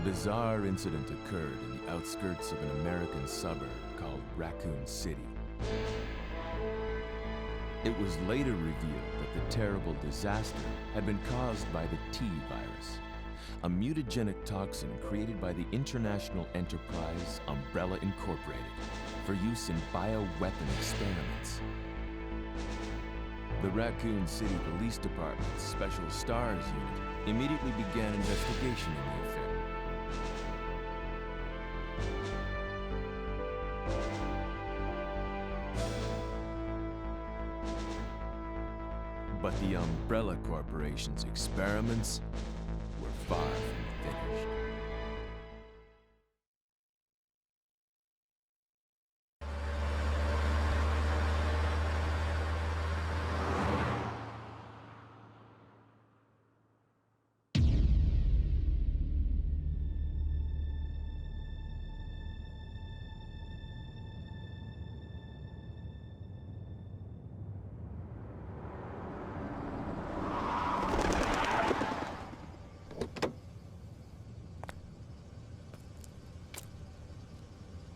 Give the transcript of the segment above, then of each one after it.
bizarre incident occurred in the outskirts of an American suburb called Raccoon City. It was later revealed that the terrible disaster had been caused by the T virus, a mutagenic toxin created by the international enterprise Umbrella Incorporated for use in bioweapon experiments. The Raccoon City Police Department's Special Stars Unit immediately began investigation in the affair. But the Umbrella Corporation's experiments were far from finished.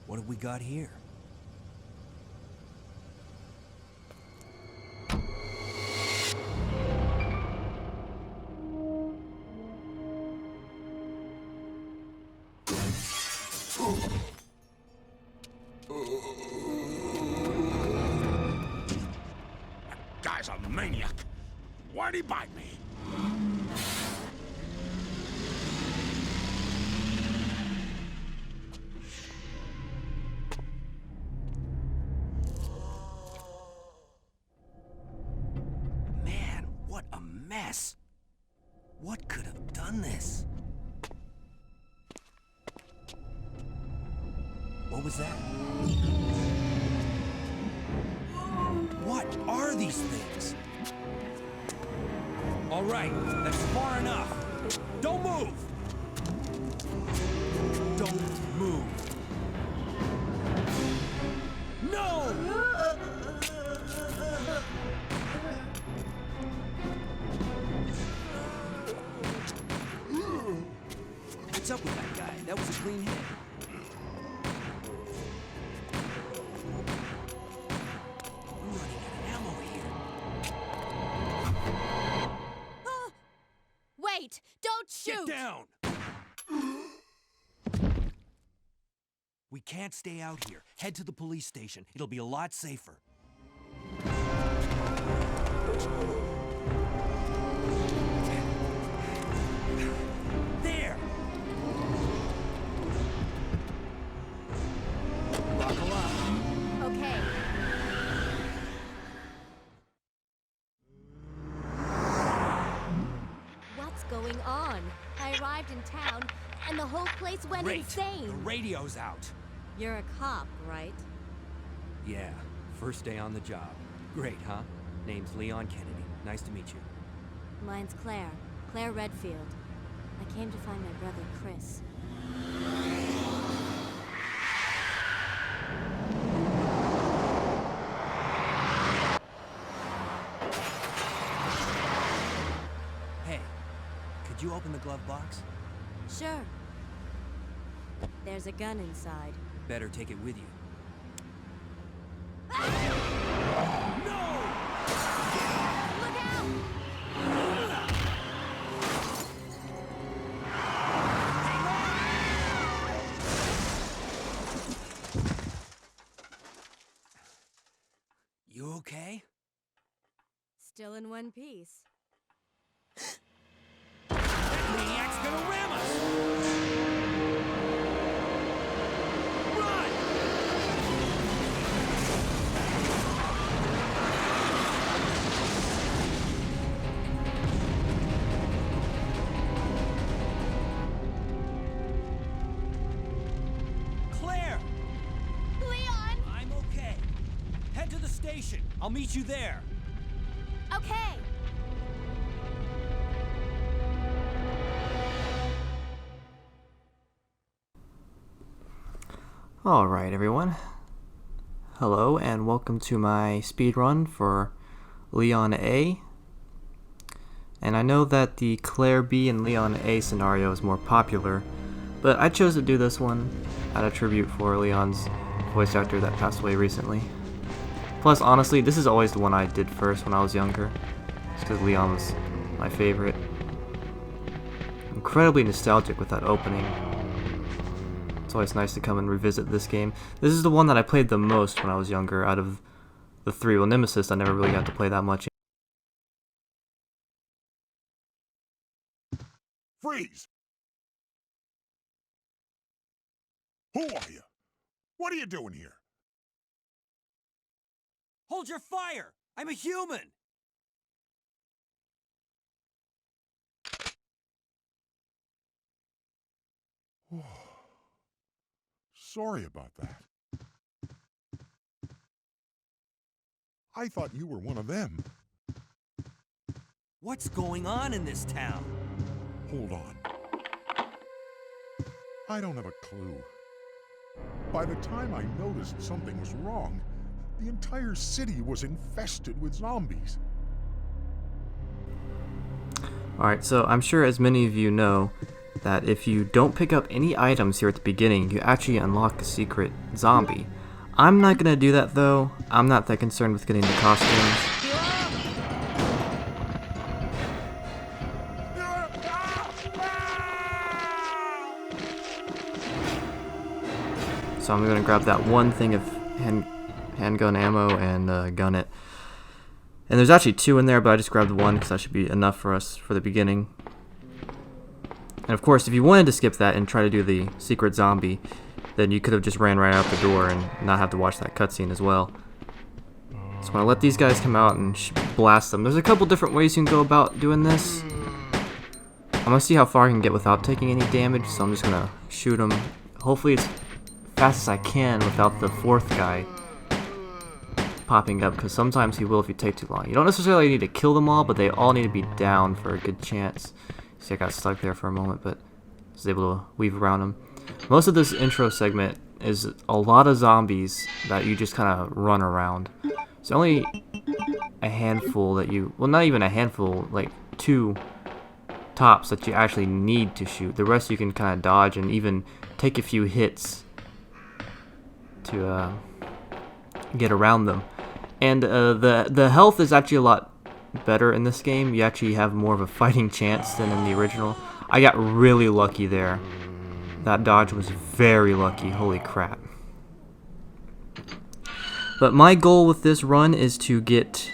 What have we got here? That guy's a maniac. Why'd he bite me? Mess. What could have done this? What was that? What are these things? All right, that's far enough. Don't move! Don't move. No! What's up with that guy? That was a clean hit. I'm running out of ammo here. Wait! Don't shoot! Get down! We can't stay out here. Head to the police station. It'll be a lot safer. Going on? I arrived in town, and the whole place went insane. The radio's out. You're a cop, right? Yeah, first day on the job. Great, huh? Name's Leon Kennedy. Nice to meet you. Mine's Claire. Claire Redfield. I came to find my brother, Chris. Could you open the glove box? Sure. There's a gun inside. Better take it with you. No! Look out! You okay? Still in one piece. Maniac's gonna ram us! Run! Claire! Leon! I'm okay. Head to the station. I'll meet you there. Okay. Alright everyone, hello and welcome to my speedrun for Leon A. And I know that the Claire B and Leon A scenario is more popular, But I chose to do this one out of tribute for Leon's voice actor that passed away recently. Plus, honestly, this is always the one I did first when I was younger. Just because Leon was my favorite. Incredibly nostalgic with that opening. It's always nice to come and revisit this game. This is the one that I played the most when I was younger out of the three. Well, Nemesis I never really got to play that much. Freeze! Who are you? What are you doing here? Hold your fire! I'm a human! Sorry about that. I thought you were one of them. What's going on in this town? Hold on. I don't have a clue. By the time I noticed something was wrong, the entire city was infested with zombies. Alright, so I'm sure as many of you know that if you don't pick up any items here at the beginning, you actually unlock a secret zombie. I'm not gonna do that though. I'm not that concerned with getting the costumes. So I'm gonna grab that one thing of handgun ammo and gun it. And there's actually two in there, but I just grabbed one because that should be enough for us for the beginning. And of course, if you wanted to skip that and try to do the secret zombie, then you could have just ran right out the door and not have to watch that cutscene as well. So I'm gonna let these guys come out and blast them. There's a couple different ways you can go about doing this. I'm gonna see how far I can get without taking any damage, so I'm just gonna shoot them. Hopefully it's fast as I can without the fourth guy popping up, because sometimes he will if you take too long. You don't necessarily need to kill them all, but they all need to be down for a good chance. See, I got stuck there for a moment, but I was able to weave around them. Most of this intro segment is a lot of zombies that you just kind of run around. It's only a handful that you, well, not even a handful, like 2 tops that you actually need to shoot. The rest you can kind of dodge and even take a few hits to get around them. And the health is actually a lot better in this game. You actually have more of a fighting chance than in the original. I got really lucky there. That dodge was very lucky, holy crap. But my goal with this run is to get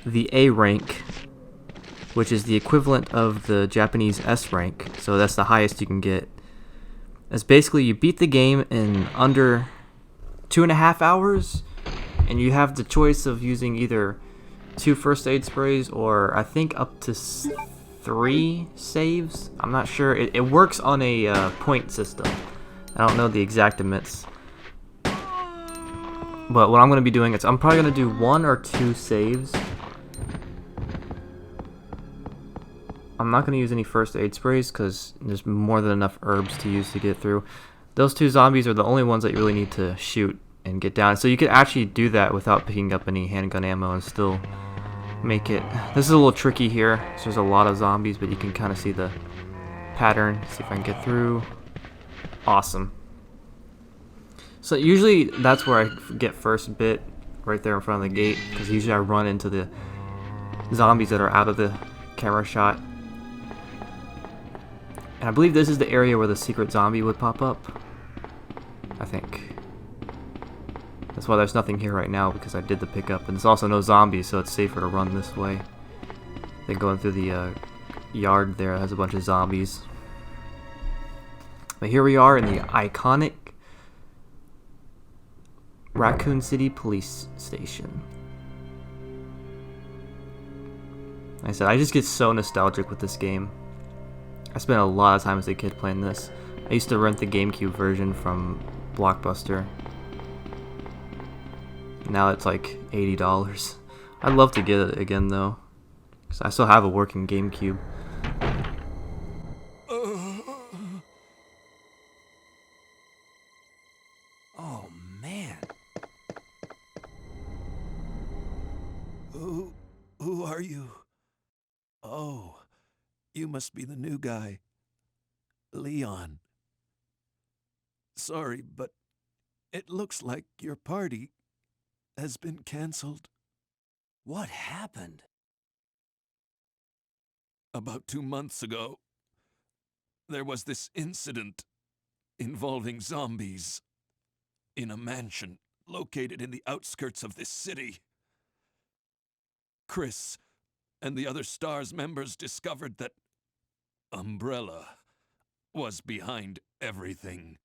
the A rank, which is the equivalent of the Japanese S rank, so that's the highest you can get. It's basically you beat the game in under 2.5 hours, and you have the choice of using either 2 first aid sprays or I think up to 3 saves. I'm not sure. It works on a point system. I don't know the exact amounts. But what I'm going to be doing is I'm probably going to do 1 or 2 saves. I'm not going to use any first aid sprays because there's more than enough herbs to use to get through. Those 2 zombies are the only ones that you really need to shoot and get down. So you could actually do that without picking up any handgun ammo and still make it. This is a little tricky here. So there's a lot of zombies, but you can kind of see the pattern. See if I can get through. Awesome. So usually that's where I get first bit, right there in front of the gate, because usually I run into the zombies that are out of the camera shot. And I believe this is the area where the secret zombie would pop up. I think. That's why there's nothing here right now, because I did the pickup. And there's also no zombies, so it's safer to run this way than going through the yard there. It has a bunch of zombies. But here we are in the iconic Raccoon City Police Station. Like I said, I just get so nostalgic with this game. I spent a lot of time as a kid playing this. I used to rent the GameCube version from Blockbuster. Now it's like $80. I'd love to get it again though, because I still have a working GameCube. Oh, man. Who are you? Oh, you must be the new guy. Leon. Sorry, but it looks like your party has been canceled. What happened? About 2 months ago, there was this incident involving zombies in a mansion located in the outskirts of this city. Chris and the other STARS members discovered that Umbrella was behind everything.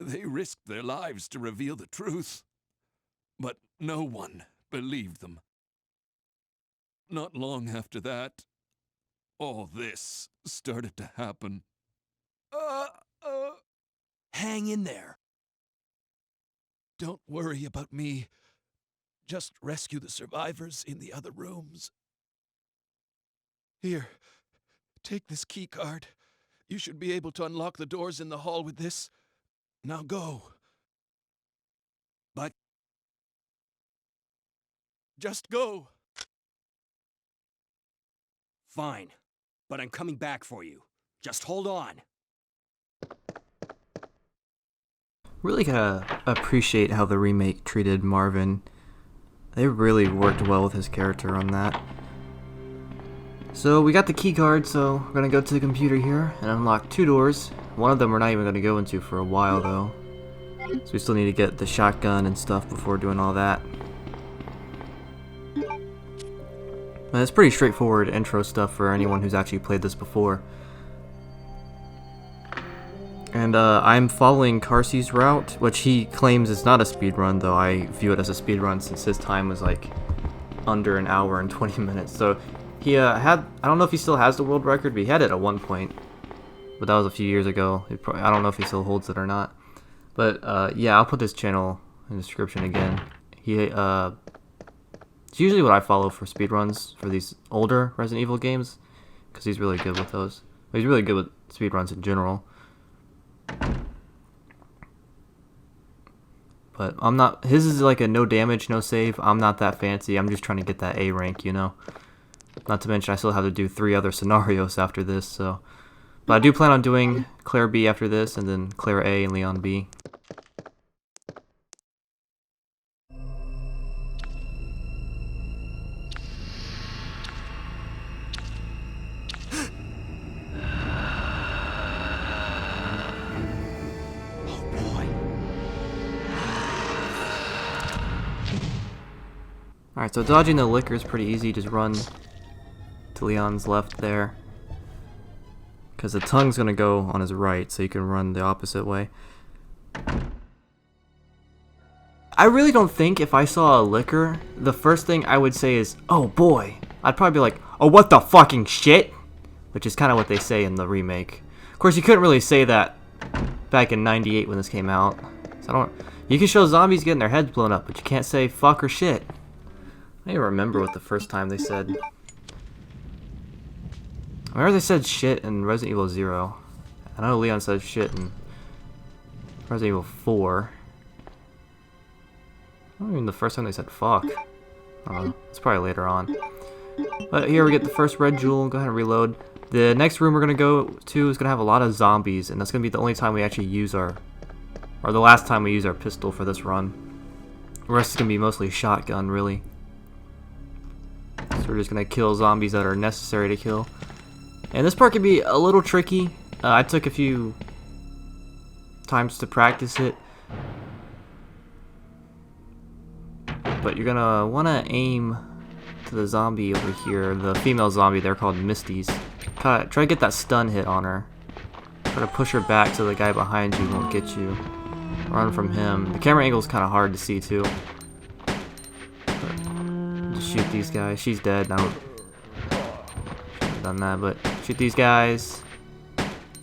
They risked their lives to reveal the truth, but no one believed them. Not long after that, all this started to happen. Hang in there. Don't worry about me. Just rescue the survivors in the other rooms. Here, take this key card. You should be able to unlock the doors in the hall with this. Now go. But Just go. fine. But I'm coming back for you. Just hold on. Really gotta appreciate how the remake treated Marvin. They really worked well with his character on that. So we got the key card, so we're gonna go to the computer here and unlock 2 doors. One of them we're not even gonna go into for a while though. So we still need to get the shotgun and stuff before doing all that. But it's pretty straightforward intro stuff for anyone who's actually played this before. And I'm following Carsey's route, which he claims is not a speedrun, though I view it as a speedrun since his time was like under an hour and 20 minutes. So he had, I don't know if he still has the world record, but he had it at one point. But that was a few years ago. I don't know if he still holds it or not. But yeah, I'll put his channel in the description again. It's usually what I follow for speedruns for these older Resident Evil games, because he's really good with those. He's really good with speedruns in general. But I'm not, his is like a no damage, no save. I'm not that fancy. I'm just trying to get that A rank, you know. Not to mention I still have to do 3 other scenarios after this, so. But I do plan on doing Claire B after this, and then Claire A and Leon B. Alright, so dodging the liquor is pretty easy. Just run to Leon's left there. Because the tongue's going to go on his right, so you can run the opposite way. I really don't think if I saw a liquor, the first thing I would say is, oh boy. I'd probably be like, oh what the fucking shit? Which is kind of what they say in the remake. Of course, you couldn't really say that back in '98 when this came out. So you can show zombies getting their heads blown up, but you can't say fuck or shit. I don't even remember what the first time they said. I remember they said shit in Resident Evil 0. I know Leon said shit in Resident Evil 4. I don't even the first time they said fuck. I don't know. It's probably later on. But here we get the first red jewel. Go ahead and reload. The next room we're going to go to is going to have a lot of zombies. And that's going to be the only time we actually use our... Or the last time we use our pistol for this run. The rest is going to be mostly shotgun, really. So we're just going to kill zombies that are necessary to kill. And this part can be a little tricky. I took a few times to practice it. But you're going to want to aim to the zombie over here. The female zombie, they're called Misties. Try to get that stun hit on her. Try to push her back so the guy behind you won't get you. Run from him. The camera angle is kind of hard to see too. Just shoot these guys. She's dead. I don't have done that, but shoot these guys.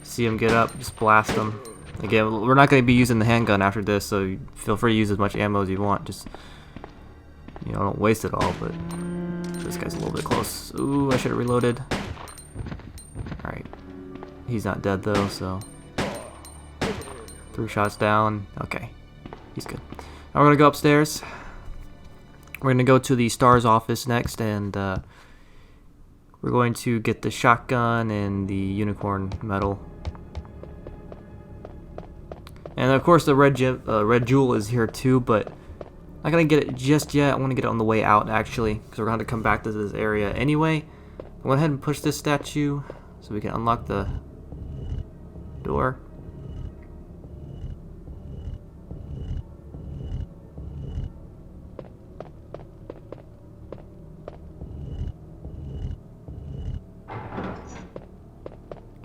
See them get up. Just blast them. Again, we're not going to be using the handgun after this, so feel free to use as much ammo as you want. Just, you know, don't waste it all. But this guy's a little bit close. Ooh, I should have reloaded. All right, he's not dead though, so 3 shots down. Okay, he's good. Now we're gonna go upstairs. We're gonna go to the STARS office next, and we're going to get the shotgun and the unicorn medal. And of course the red jewel is here too, but I'm not gonna get it just yet. I want to get it on the way out actually, because we're going to come back to this area anyway. I went ahead and push this statue so we can unlock the door.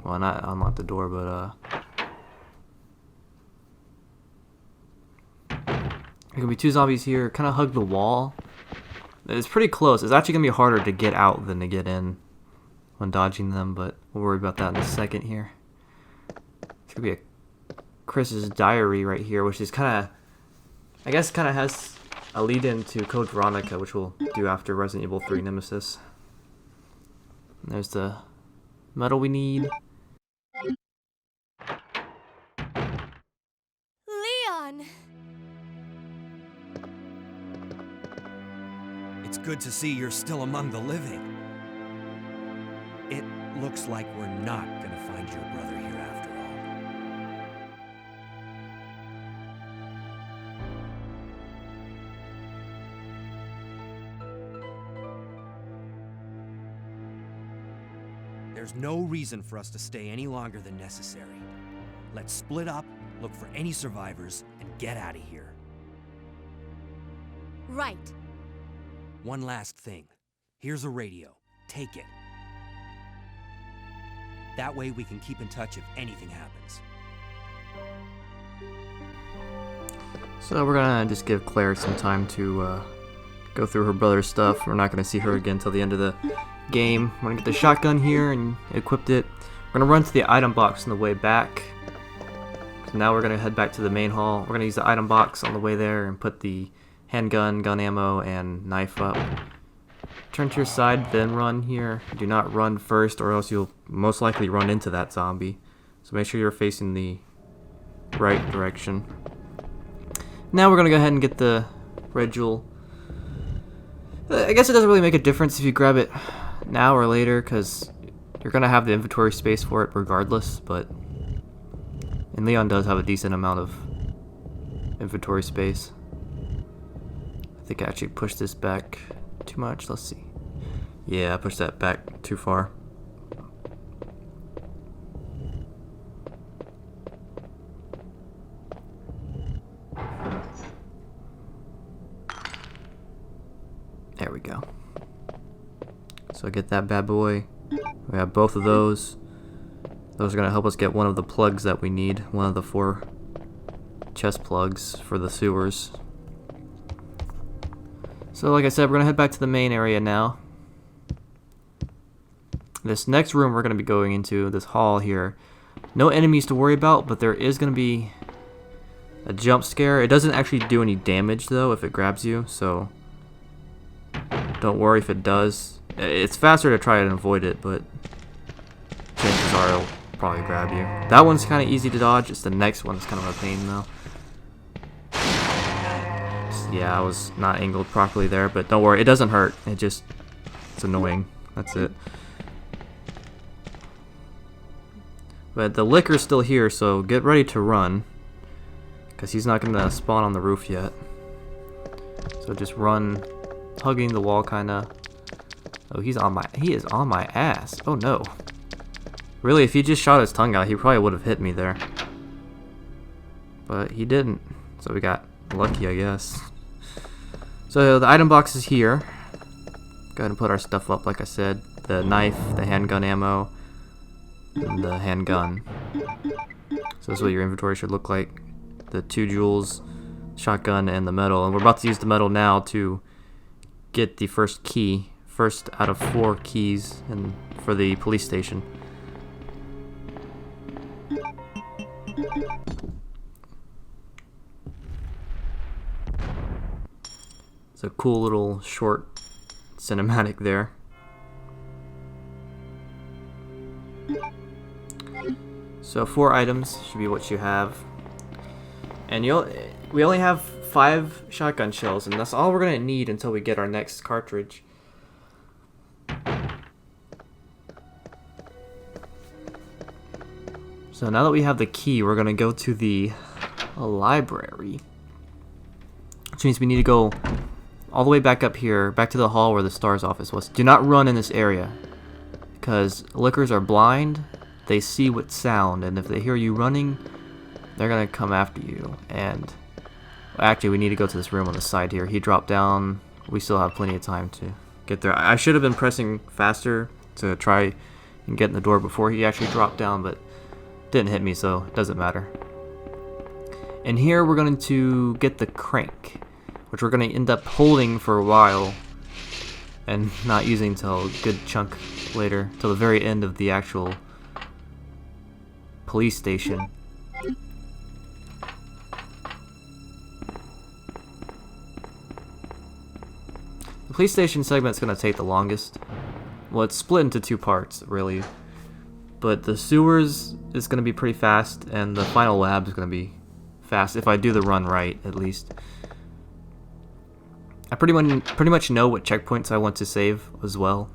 Well, not unlock the door, but there could be two zombies here. Kind of hug the wall. It's pretty close. It's actually gonna be harder to get out than to get in when dodging them, but we'll worry about that in a second here. It's gonna be a Chris's diary right here, which is kind of, I guess, kind of has a lead into Code Veronica, which we'll do after Resident Evil 3 Nemesis. And there's the metal we need. Leon! It's good to see you're still among the living. It looks like we're not gonna find your brother here after all. There's no reason for us to stay any longer than necessary. Let's split up, look for any survivors, and get out of here. Right. One last thing. Here's a radio. Take it. That way we can keep in touch if anything happens. So we're gonna just give Claire some time to go through her brother's stuff. We're not gonna see her again until the end of the game. We're gonna get the shotgun here and equipped it. We're gonna run to the item box on the way back. So now we're gonna head back to the main hall. We're gonna use the item box on the way there and put the handgun, gun ammo, and knife up. Turn to your side, then run here. Do not run first, or else you'll most likely run into that zombie. So make sure you're facing the right direction. Now we're gonna go ahead and get the red jewel. I guess it doesn't really make a difference if you grab it now or later, because you're gonna have the inventory space for it regardless, but and Leon does have a decent amount of inventory space. I think I actually pushed this back too much. Let's see. Yeah, I pushed that back too far. There we go. So get that bad boy. We have both of those. Those are going to help us get one of the plugs that we need. One of the 4 chest plugs for the sewers. So like I said, we're going to head back to the main area now. This next room we're going to be going into, this hall here. No enemies to worry about, but there is going to be a jump scare. It doesn't actually do any damage though if it grabs you, so don't worry if it does. It's faster to try and avoid it, but chances are it'll probably grab you. That one's kind of easy to dodge. It's the next one that's kind of a pain though. Yeah, I was not angled properly there, but don't worry, it doesn't hurt. It's annoying. That's it. But the liquor's still here, so get ready to run, because he's not gonna spawn on the roof yet. So just run, hugging the wall kinda. Oh, he is on my ass. Oh no. Really, if he just shot his tongue out, he probably would have hit me there. But he didn't, so we got lucky, I guess. So the item box is here. Go ahead and put our stuff up like I said. The knife, the handgun ammo, and the handgun. So this is what your inventory should look like. The 2 jewels, shotgun, and the metal. And we're about to use the metal now to get the first key. First out of 4 keys for the police station. It's a cool little short cinematic there. So 4 items should be what you have. And we only have 5 shotgun shells, and that's all we're gonna need until we get our next cartridge. So now that we have the key, we're gonna go to the a library. Which means we need to go all the way back up here, back to the hall where the STARS office was. Do not run in this area, because lickers are blind. They see with sound, and if they hear you running, they're gonna come after you. And actually, we need to go to this room on the side here. He dropped down. We still have plenty of time to get there. I should have been pressing faster to try and get in the door before he actually dropped down, but didn't hit me, so it doesn't matter. And here we're going to get the crank, which we're going to end up holding for a while and not using till a good chunk later, till the very end of the actual police station. The police station segment's going to take the longest. Well, it's split into two parts, really. But the sewers is going to be pretty fast, and the final lab is going to be fast, if I do the run right, at least. I pretty much know what checkpoints I want to save as well.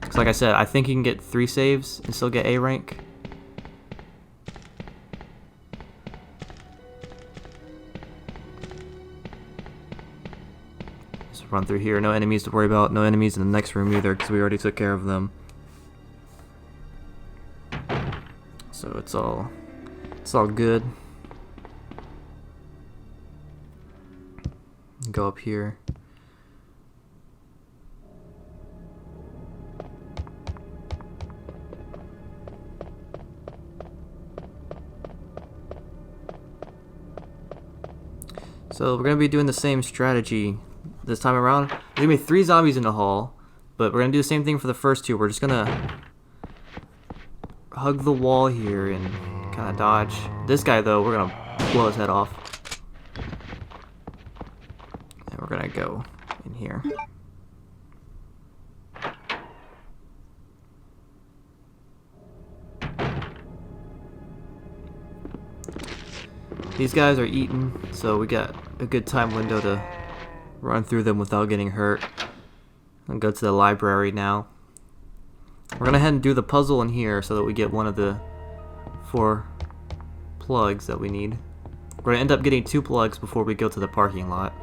Because like I said, I think you can get 3 saves and still get A rank. Just run through here. No enemies to worry about. No enemies in the next room either, because we already took care of them. So it's all good. Go up here. So we're gonna be doing the same strategy this time around. There's gonna be 3 zombies in the hall, but we're gonna do the same thing for the first 2. We're just gonna hug the wall here and kind of dodge. This guy though, we're gonna blow his head off. And we're gonna go in here. These guys are eating, so we got a good time window to run through them without getting hurt. And go to the library now. We're gonna head and do the puzzle in here so that we get one of the 4 plugs that we need. We're gonna end up getting 2 plugs before we go to the parking lot.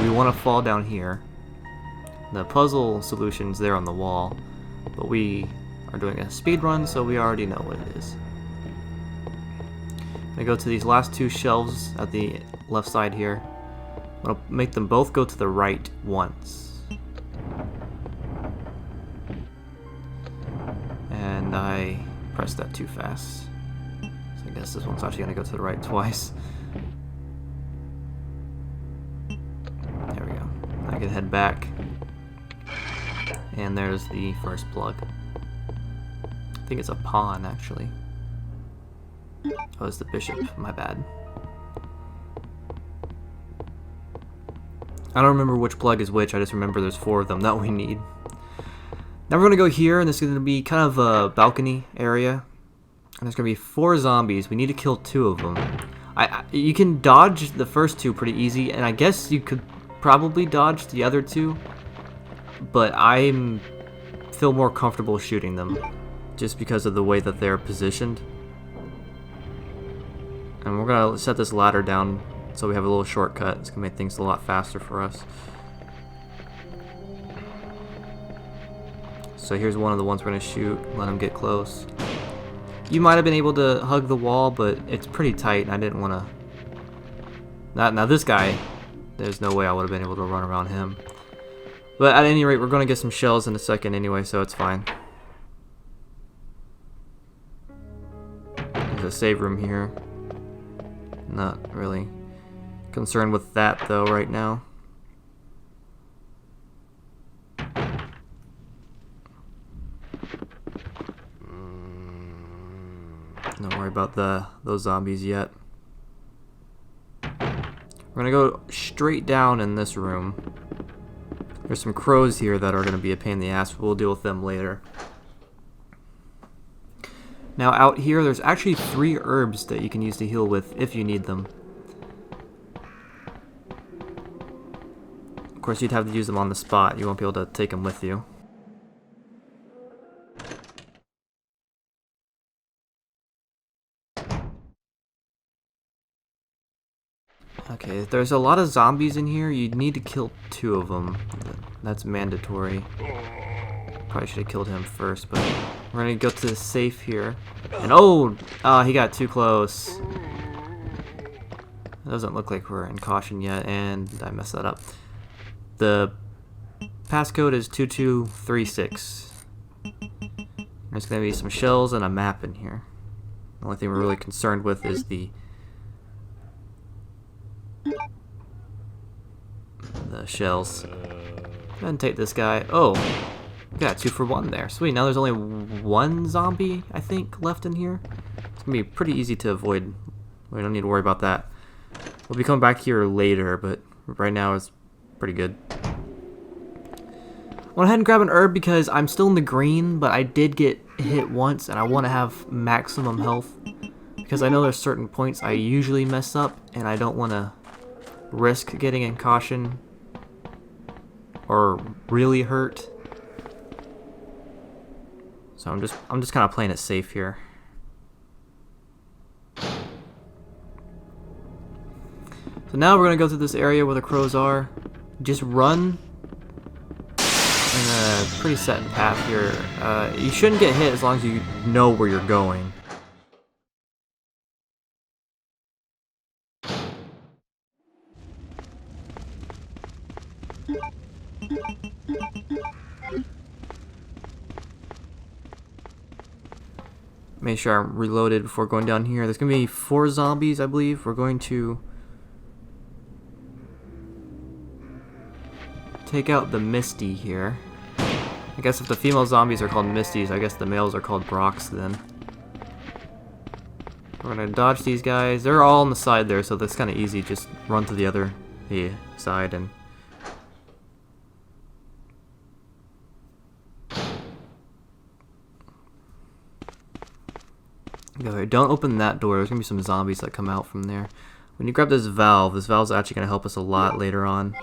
We want to fall down here. The puzzle solution's there on the wall, but we are doing a speed run, so we already know what it is. I go to these last 2 shelves at the left side here. I'm gonna make them both go to the right once. And I pressed that too fast. So I guess this one's actually gonna go to the right twice. There we go. I can head back. And there's the first plug. I think it's a pawn, actually. Oh, it's the bishop. My bad. I don't remember which plug is which. I just remember there's 4 of them that we need. Now we're going to go here, and this is going to be kind of a balcony area. And there's going to be 4 zombies. We need to kill 2 of them. You can dodge the first 2 pretty easy, and I guess you could probably dodge the other 2. But I feel more comfortable shooting them, just because of the way that they're positioned. And we're gonna set this ladder down so we have a little shortcut. It's gonna make things a lot faster for us. So here's one of the ones we're gonna shoot. Let him get close. You might have been able to hug the wall, but it's pretty tight, and I didn't want to. Now this guy, there's no way I would have been able to run around him. But at any rate, we're gonna get some shells in a second anyway, so it's fine. There's a save room here. Not really concerned with that though right now. Don't worry about those zombies yet. We're gonna go straight down in this room. There's some crows here that are gonna be a pain in the ass. We'll deal with them later. Now out here, there's actually 3 herbs that you can use to heal with if you need them. Of course, you'd have to use them on the spot. You won't be able to take them with you. Okay, there's a lot of zombies in here. You need to kill 2 of them. That's mandatory. Probably should have killed him first, but we're gonna go to the safe here. And oh, he got too close. It doesn't look like we're in caution yet, and I messed that up. The passcode is 2236. There's gonna be some shells and a map in here. The only thing we're really concerned with is the shells. Go ahead and take this guy. Oh, got 2 for 1 there. Sweet. Now there's only 1 zombie, I think, left in here. It's gonna be pretty easy to avoid. We don't need to worry about that. We'll be coming back here later, but right now it's pretty good. I went ahead and grab an herb because I'm still in the green, but I did get hit once, and I want to have maximum health because I know there's certain points I usually mess up, and I don't want to risk getting in caution or really hurt. So I'm just kind of playing it safe here. So now we're gonna go to this area where the crows are. Just run in a pretty set path here. You shouldn't get hit as long as you know where you're going. Make sure I'm reloaded before going down here. There's gonna be 4 zombies, I believe. We're going to take out the Misty here. I guess if the female zombies are called Misties, I guess the males are called Brocks then. We're gonna dodge these guys. They're all on the side there, so that's kind of easy. Just run to the other side and go here. Don't open that door. There's gonna be some zombies that come out from there. When you grab this valve's actually gonna help us a lot later on.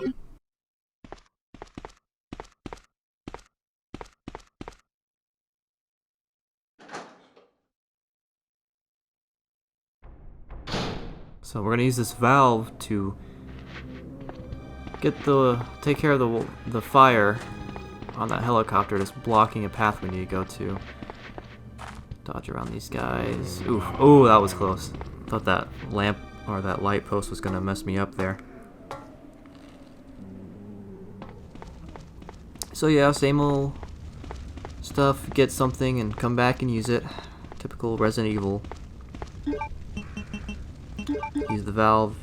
So we're gonna use this valve to take care of the fire on that helicopter that's blocking a path we need to go to. Dodge around these guys. Oof. Oh, that was close. Thought that lamp or that light post was gonna mess me up there. So yeah, same old stuff. Get something and come back and use it. Typical Resident Evil. Use the valve.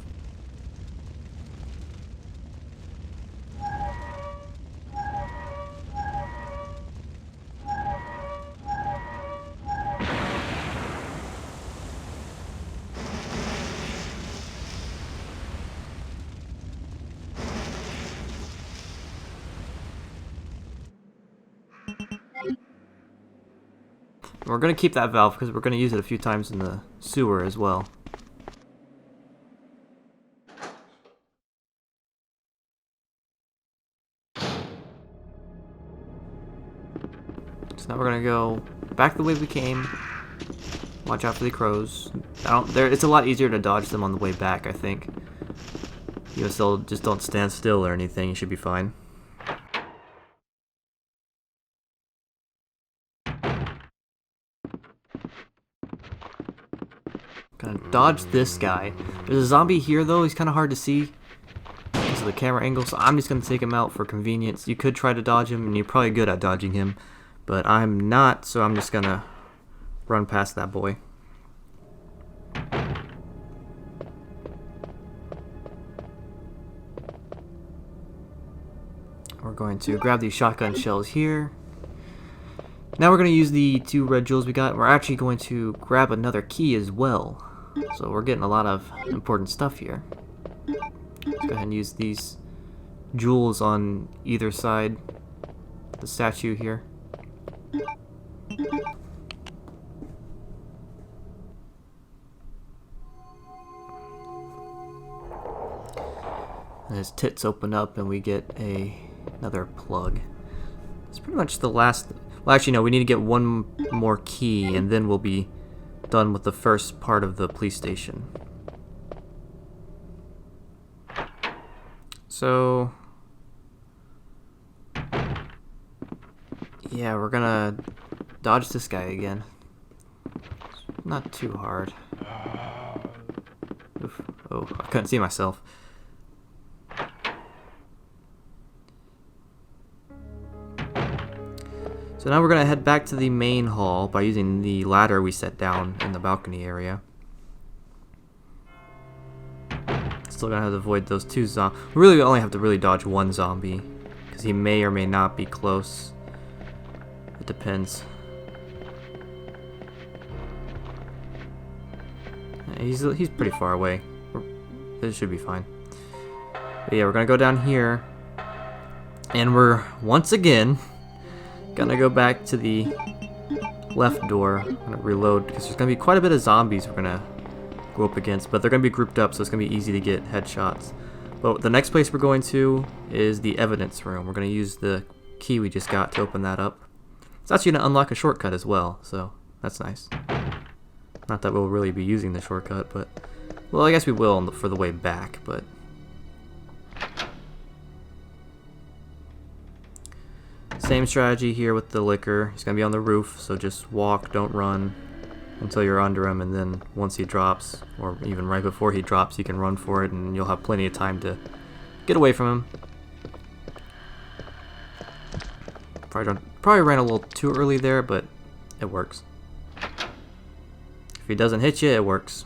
We're going to keep that valve because we're going to use it a few times in the sewer as well. So now we're going to go back the way we came. Watch out for the crows. It's a lot easier to dodge them on the way back, I think. You still just don't stand still or anything. You should be fine. Gonna dodge this guy. There's a zombie here though. He's kind of hard to see because of the camera angle, so I'm just gonna take him out for convenience. You could try to dodge him, and you're probably good at dodging him, but I'm not, so I'm just gonna run past that boy. We're going to grab these shotgun shells here. Now we're going to use the 2 red jewels we got. We're actually going to grab another key as well. So we're getting a lot of important stuff here. Let's go ahead and use these jewels on either side of the statue here. And his tits open up and we get another plug. It's pretty much the last... Well, actually, no, we need to get one more key, and then we'll be done with the first part of the police station. So yeah, we're gonna dodge this guy again. Not too hard. Oof. Oh, I couldn't see myself. So now we're gonna head back to the main hall by using the ladder we set down in the balcony area. Still gonna have to avoid those two zombies. We really only have to really dodge one zombie, because he may or may not be close. It depends. Yeah, he's pretty far away. This should be fine. But yeah, we're gonna go down here, and we're once again gonna go back to the left door. I'm gonna reload because there's gonna be quite a bit of zombies we're gonna go up against, but they're gonna be grouped up, so it's gonna be easy to get headshots. But the next place we're going to is the evidence room. We're gonna use the key we just got to open that up. It's actually gonna unlock a shortcut as well, so that's nice. Not that we'll really be using the shortcut, but well, I guess we will for the way back, but same strategy here with the liquor. He's gonna be on the roof, so just walk, don't run until you're under him, and then once he drops, or even right before he drops, you can run for it, and you'll have plenty of time to get away from him. Probably ran a little too early there, but it works. If he doesn't hit you, it works.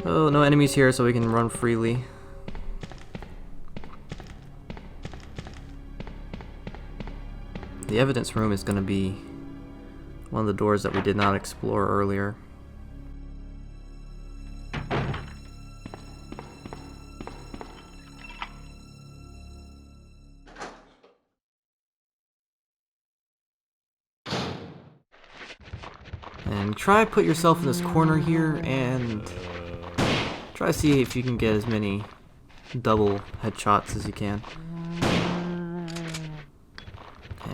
Oh, no enemies here, so we can run freely. The evidence room is going to be one of the doors that we did not explore earlier. And try put yourself in this corner here and try to see if you can get as many double headshots as you can.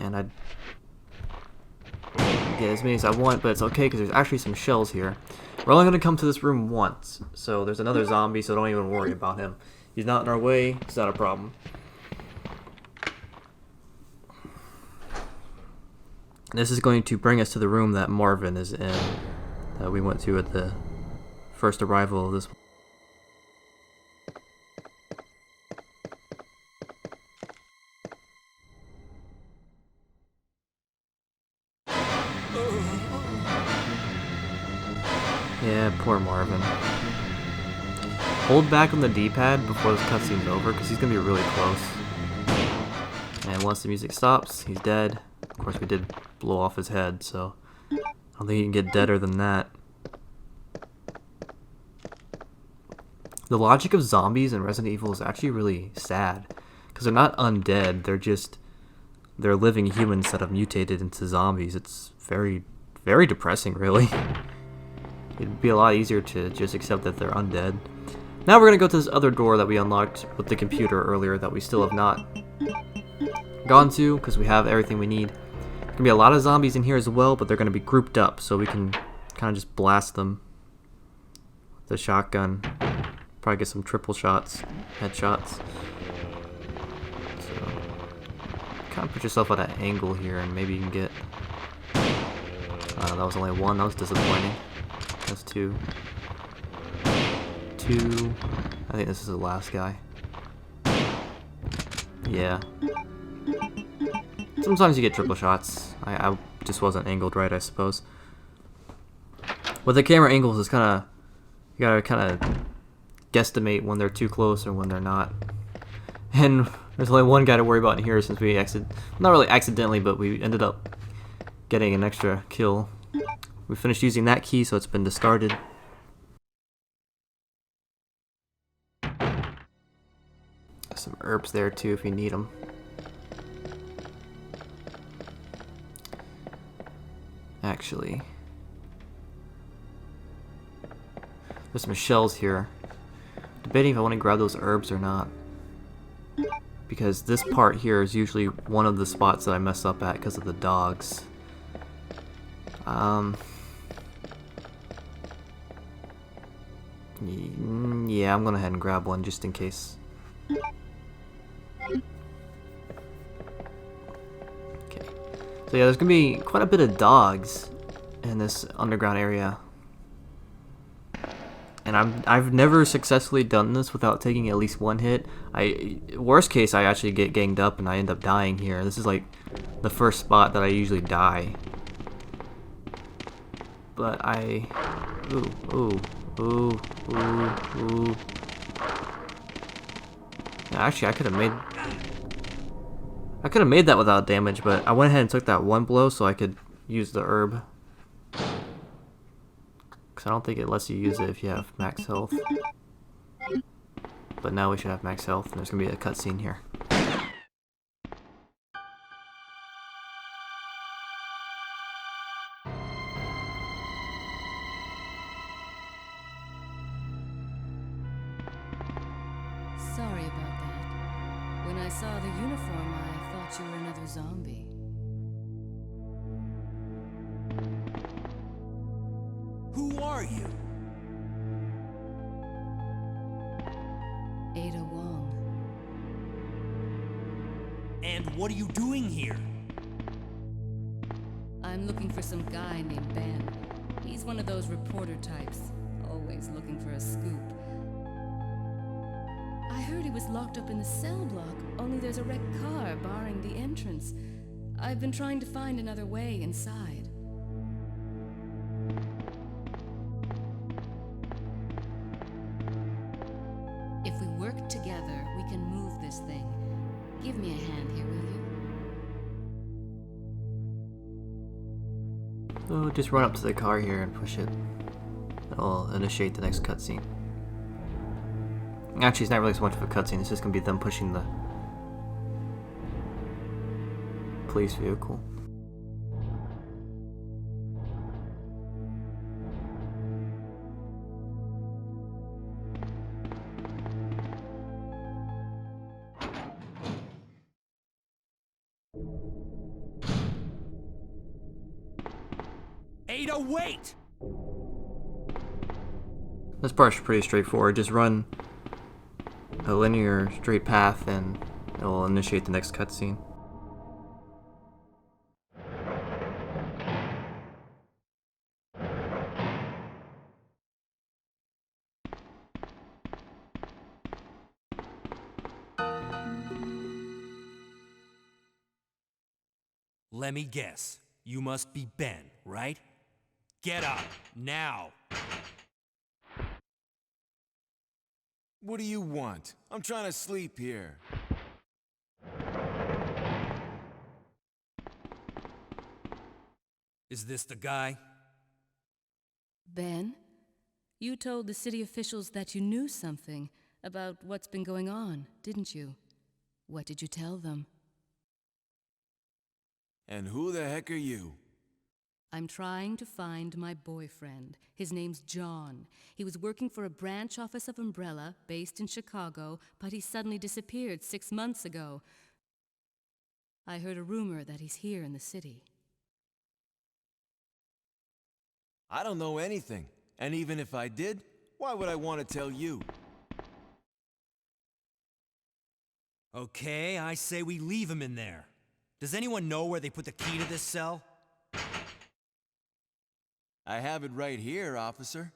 And I'd get as many as I want, but it's okay because there's actually some shells here. We're only going to come to this room once, so there's another zombie, so don't even worry about him. He's not in our way, it's not a problem. This is going to bring us to the room that Marvin is in, that we went to at the first arrival of this. Yeah, poor Marvin. Hold back on the D-pad before this cutscene's over, because he's going to be really close. And once the music stops, he's dead. Of course, we did blow off his head, so I don't think he can get deader than that. The logic of zombies in Resident Evil is actually really sad, because they're not undead, they're living humans that have mutated into zombies. It's very, very depressing, really. It'd be a lot easier to just accept that they're undead. Now we're going to go to this other door that we unlocked with the computer earlier that we still have not gone to, because we have everything we need. There's going to be a lot of zombies in here as well, but they're going to be grouped up, so we can kind of just blast them with the shotgun. Probably get some triple shots, headshots. So, kind of put yourself at an angle here, and maybe you can get... that was only one, that was disappointing. That's two. I think this is the last guy. Yeah. Sometimes you get triple shots. I just wasn't angled right, I suppose. With the camera angles, it's kind of... You gotta kind of guesstimate when they're too close or when they're not. And there's only one guy to worry about in here since we not really accidentally, but we ended up getting an extra kill. We finished using that key, so it's been discarded. Some herbs there too if you need them. Actually, there's some shells here. Debating if I want to grab those herbs or not, because this part here is usually one of the spots that I mess up at because of the dogs. Yeah, I'm gonna head and grab one just in case. Okay. So yeah, there's gonna be quite a bit of dogs in this underground area. And I've never successfully done this without taking at least one hit. Worst case, I actually get ganged up and I end up dying here. This is like the first spot that I usually die. But ooh. Actually, I could have made that without damage, but I went ahead and took that one blow so I could use the herb. I don't think it lets you use it if you have max health. But now we should have max health, and there's gonna be a cutscene here. Sorry about that. When I saw the uniform, I thought you were another zombie. Who are you? Ada Wong. And what are you doing here? I'm looking for some guy named Ben. He's one of those reporter types, always looking for a scoop. I heard he was locked up in the cell block, only there's a wrecked car barring the entrance. I've been trying to find another way inside. If we work together, we can move this thing. Give me a hand here, will you? Oh, just run up to the car here and push it. That'll initiate the next cutscene. Actually, it's not really so much of a cutscene, it's just gonna be them pushing the police vehicle. Ada, wait! This part's pretty straightforward. Just run a linear straight path and it will initiate the next cutscene. Let me guess. You must be Ben, right? Get up, now! What do you want? I'm trying to sleep here. Is this the guy? Ben, you told the city officials that you knew something about what's been going on, didn't you? What did you tell them? And who the heck are you? I'm trying to find my boyfriend. His name's John. He was working for a branch office of Umbrella, based in Chicago, but he suddenly disappeared 6 months ago. I heard a rumor that he's here in the city. I don't know anything. And even if I did, why would I want to tell you? Okay, I say we leave him in there. Does anyone know where they put the key to this cell? I have it right here, officer.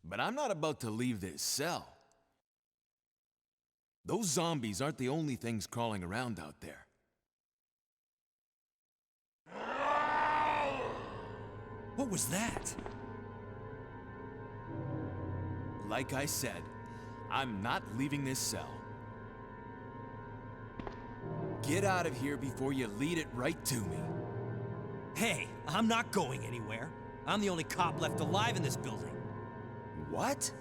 But I'm not about to leave this cell. Those zombies aren't the only things crawling around out there. What was that? Like I said, I'm not leaving this cell. Get out of here before you lead it right to me. Hey, I'm not going anywhere. I'm the only cop left alive in this building. What?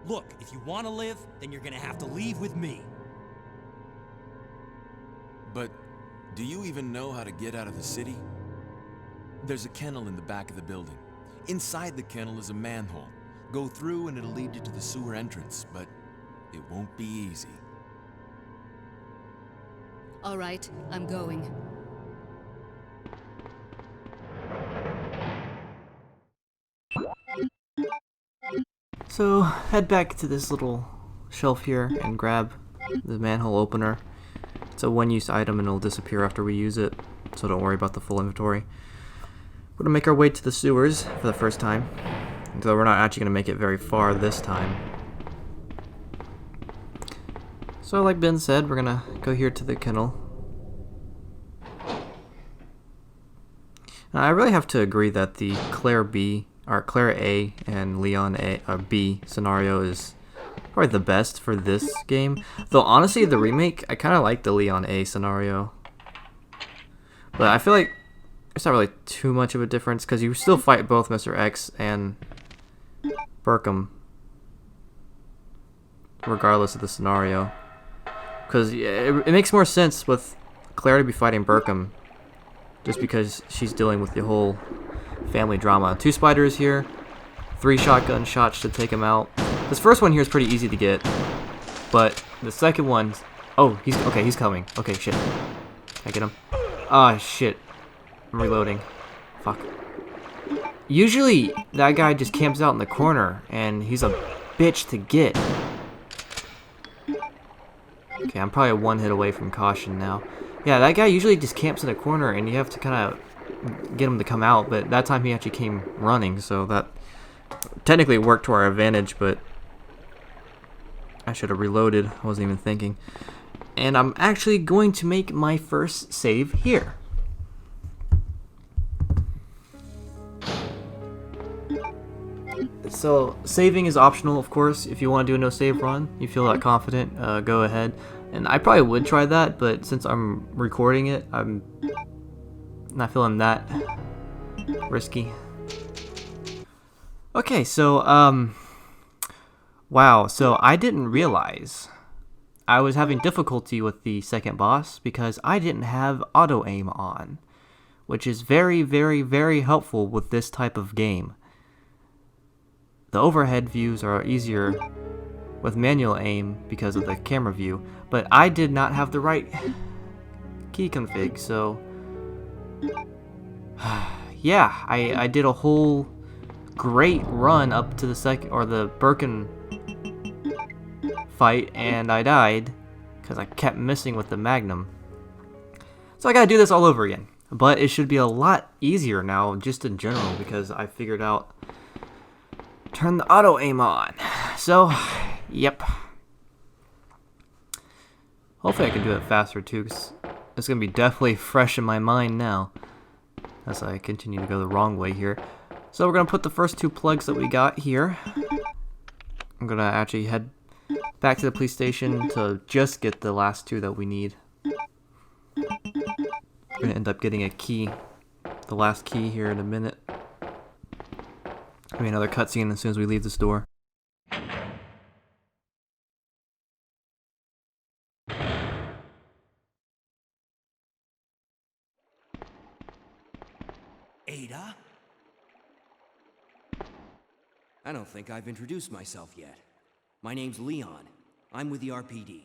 Look, if you want to live, then you're gonna have to leave with me. But do you even know how to get out of the city? There's a kennel in the back of the building. Inside the kennel is a manhole. Go through and it'll lead you to the sewer entrance, but it won't be easy. All right, I'm going. So head back to this little shelf here and grab the manhole opener. It's a one-use item and it'll disappear after we use it, so don't worry about the full inventory. We're gonna make our way to the sewers for the first time, though we're not actually gonna make it very far this time. So like Ben said, we're gonna go here to the kennel. Now, I really have to agree that the Claire A and Leon B scenario is probably the best for this game. Though honestly, the remake, I kind of like the Leon A scenario. But I feel like there's not really too much of a difference because you still fight both Mr. X and Burkham, regardless of the scenario. Because it makes more sense with Claire to be fighting Burkham, just because she's dealing with the whole family drama. 2 spiders here, 3 shotgun shots to take him out. This first one here is pretty easy to get, but the second one, oh, he's coming. Okay, shit. Can I get him? Ah, shit. I'm reloading. Fuck. Usually, that guy just camps out in the corner, and he's a bitch to get. Okay, I'm probably 1 hit away from caution now. Yeah, that guy usually just camps in a corner, and you have to kind of get him to come out, but that time he actually came running, so that technically worked to our advantage, but I should have reloaded. I wasn't even thinking. And I'm actually going to make my first save here. So, saving is optional, of course. If you want to do a no-save run, you feel that confident, go ahead. And I probably would try that, but since I'm recording it, I'm not feeling that risky. Okay, so, wow, so I didn't realize I was having difficulty with the second boss because I didn't have auto-aim on, which is very, very, very helpful with this type of game. The overhead views are easier with manual aim because of the camera view, but I did not have the right key config, so yeah, I did a whole great run up to the Birkin fight, and I died because I kept missing with the Magnum. So I gotta do this all over again, but it should be a lot easier now just in general because I figured out turn the auto aim on. So, yep. Hopefully I can do it faster too, because it's going to be definitely fresh in my mind now as I continue to go the wrong way here. So we're going to put the first 2 plugs that we got here. I'm going to actually head back to the police station to just get the last 2 that we need. We're going to end up getting a key, the last key here in a minute. Maybe another cutscene as soon as we leave this door. Ada? I don't think I've introduced myself yet. My name's Leon. I'm with the RPD.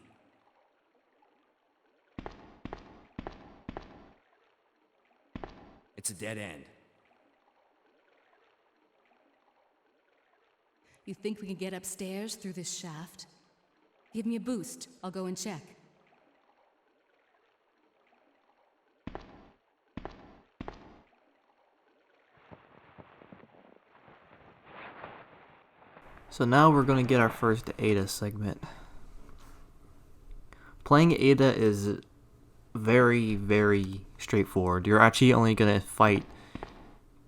It's a dead end. You think we can get upstairs through this shaft? Give me a boost. I'll go and check. So now we're going to get our first Ada segment. Playing Ada is very, very straightforward. You're actually only going to fight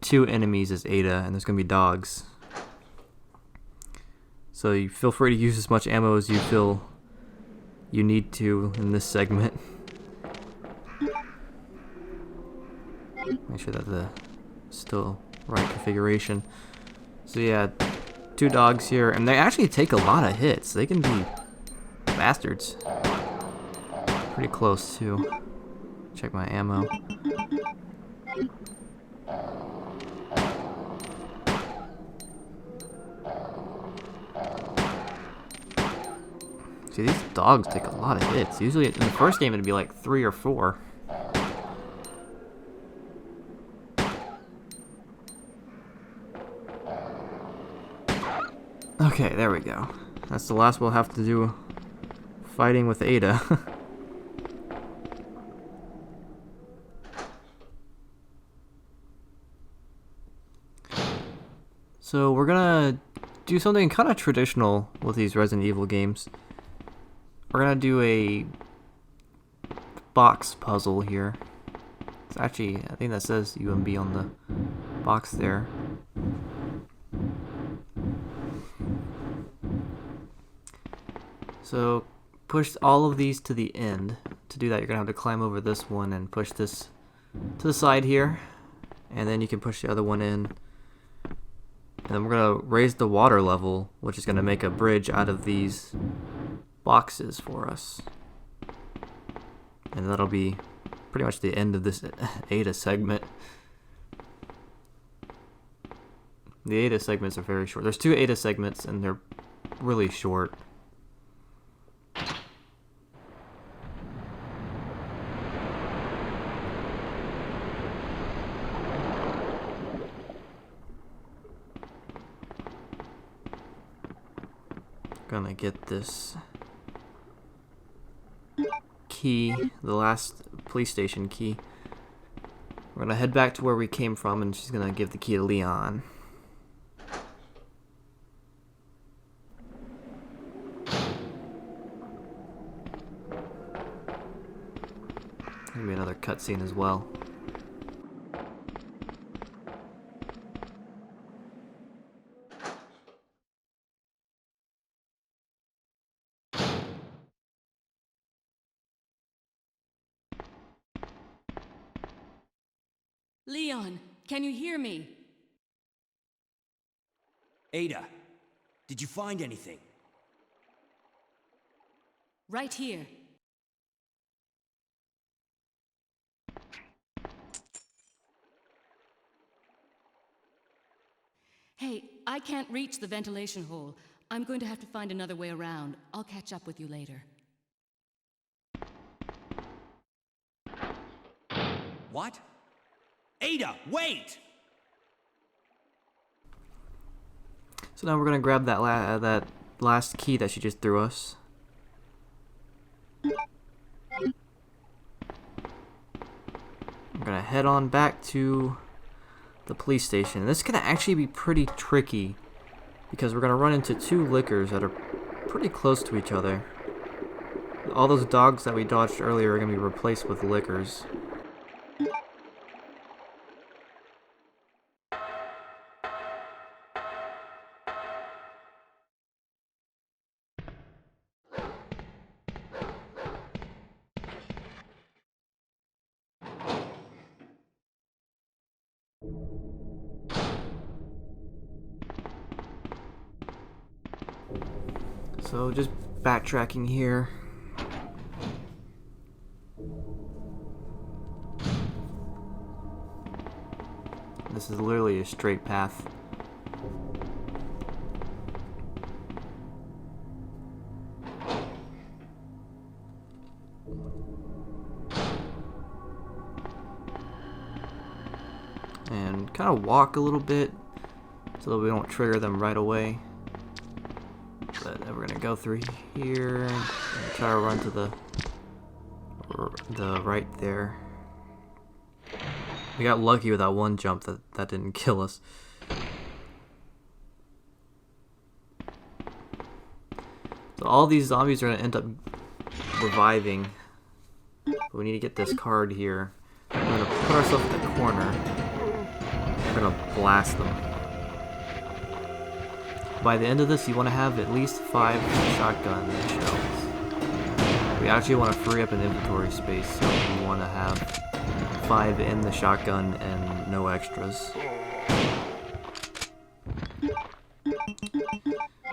2 enemies as Ada, and there's going to be dogs. So you feel free to use as much ammo as you feel you need to in this segment. Make sure that the still right configuration. So yeah, 2 dogs here, and they actually take a lot of hits. They can be bastards. Pretty close too. Check my ammo. See, these dogs take a lot of hits. Usually in the first game it'd be like 3 or 4. Okay, there we go. That's the last we'll have to do fighting with Ada. So we're gonna do something kind of traditional with these Resident Evil games. We're gonna do a box puzzle here. It's actually, I think that says UMB on the box there. So push all of these to the end. To do that, you're gonna have to climb over this one and push this to the side here, and then you can push the other one in. And then we're gonna raise the water level, which is gonna make a bridge out of these boxes for us. And that'll be pretty much the end of this Ada segment. The Ada segments are very short. There's 2 Ada segments and they're really short. Gonna get this key, the last police station key. We're gonna head back to where we came from, and she's gonna give the key to Leon. Maybe another cutscene as well. Leon, can you hear me? Ada, did you find anything? Right here. Hey, I can't reach the ventilation hole. I'm going to have to find another way around. I'll catch up with you later. What? Ada, wait! So now we're gonna grab that that last key that she just threw us. I'm gonna head on back to the police station. This is gonna actually be pretty tricky because we're gonna run into 2 lickers that are pretty close to each other. All those dogs that we dodged earlier are gonna be replaced with lickers. So just backtracking here. This is literally a straight path. And kind of walk a little bit so that we don't trigger them right away. But then we're gonna go through here and try to run to the right there. We got lucky with that one jump that didn't kill us. So all these zombies are gonna end up reviving. But we need to get this card here. We're gonna put ourselves in the corner. We're gonna blast them. By the end of this, you want to have at least 5 shotgun shells. We actually want to free up an inventory space, so we want to have 5 in the shotgun and no extras.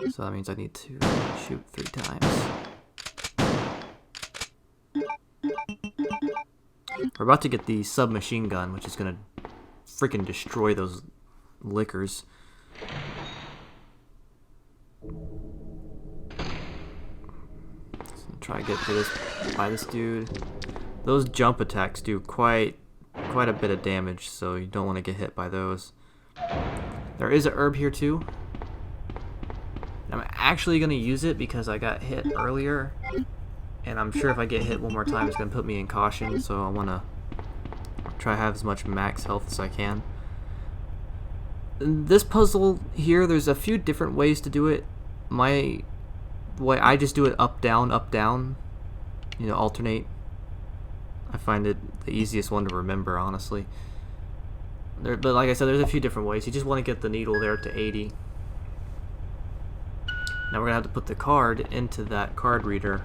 So that means I need to shoot 3 times. We're about to get the submachine gun, which is gonna freaking destroy those lickers. Try to get to this by this dude. Those jump attacks do quite a bit of damage, so you don't want to get hit by those. There is a herb here too. I'm actually gonna use it because I got hit earlier, and I'm sure if I get hit one more time, it's gonna put me in caution. So I wanna try to have as much max health as I can. This puzzle here, there's a few different ways to do it. My way, I just do it up, down, you know, alternate. I find it the easiest one to remember, honestly. But like I said, there's a few different ways. You just want to get the needle there to 80. Now we're gonna have to put the card into that card reader.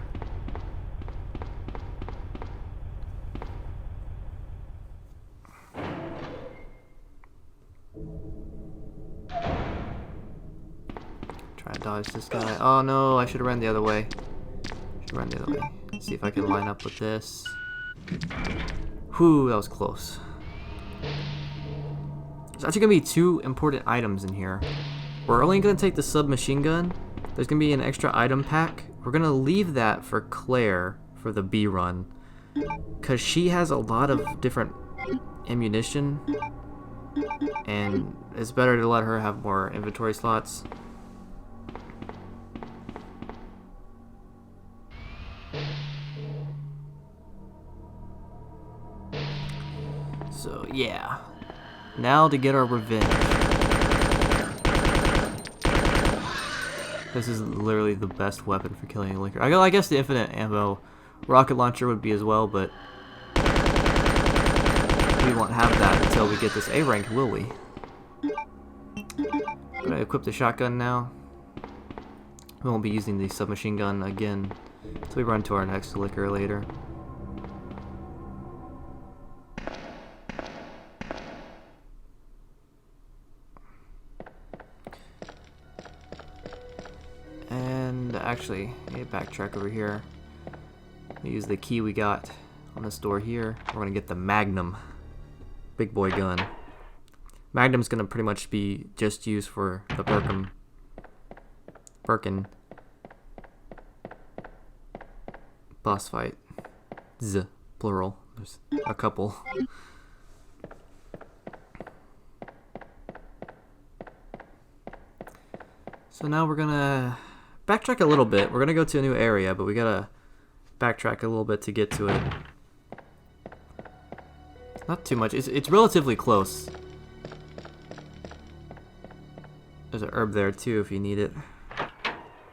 Try to dodge this guy. Oh no, I should have ran the other way. Let's see if I can line up with this. Whew, that was close. There's actually gonna be 2 important items in here. We're only gonna take the submachine gun. There's gonna be an extra item pack. We're gonna leave that for Claire for the B run, cause she has a lot of different ammunition, and it's better to let her have more inventory slots. So yeah, now to get our revenge. This is literally the best weapon for killing a licker. I guess the infinite ammo rocket launcher would be as well, but we won't have that until we get this A rank, will we? I'm gonna equip the shotgun now. We won't be using the submachine gun again until we run to our next licker later. And actually, I need to backtrack over here. Use the key we got on this door here. We're gonna get the Magnum, big boy gun. Magnum's gonna pretty much be just used for the Birkin boss fight. Plural. There's a couple. So now we're gonna backtrack a little bit. We're gonna go to a new area, but we gotta backtrack a little bit to get to it. Not too much. It's relatively close. There's an herb there too if you need it.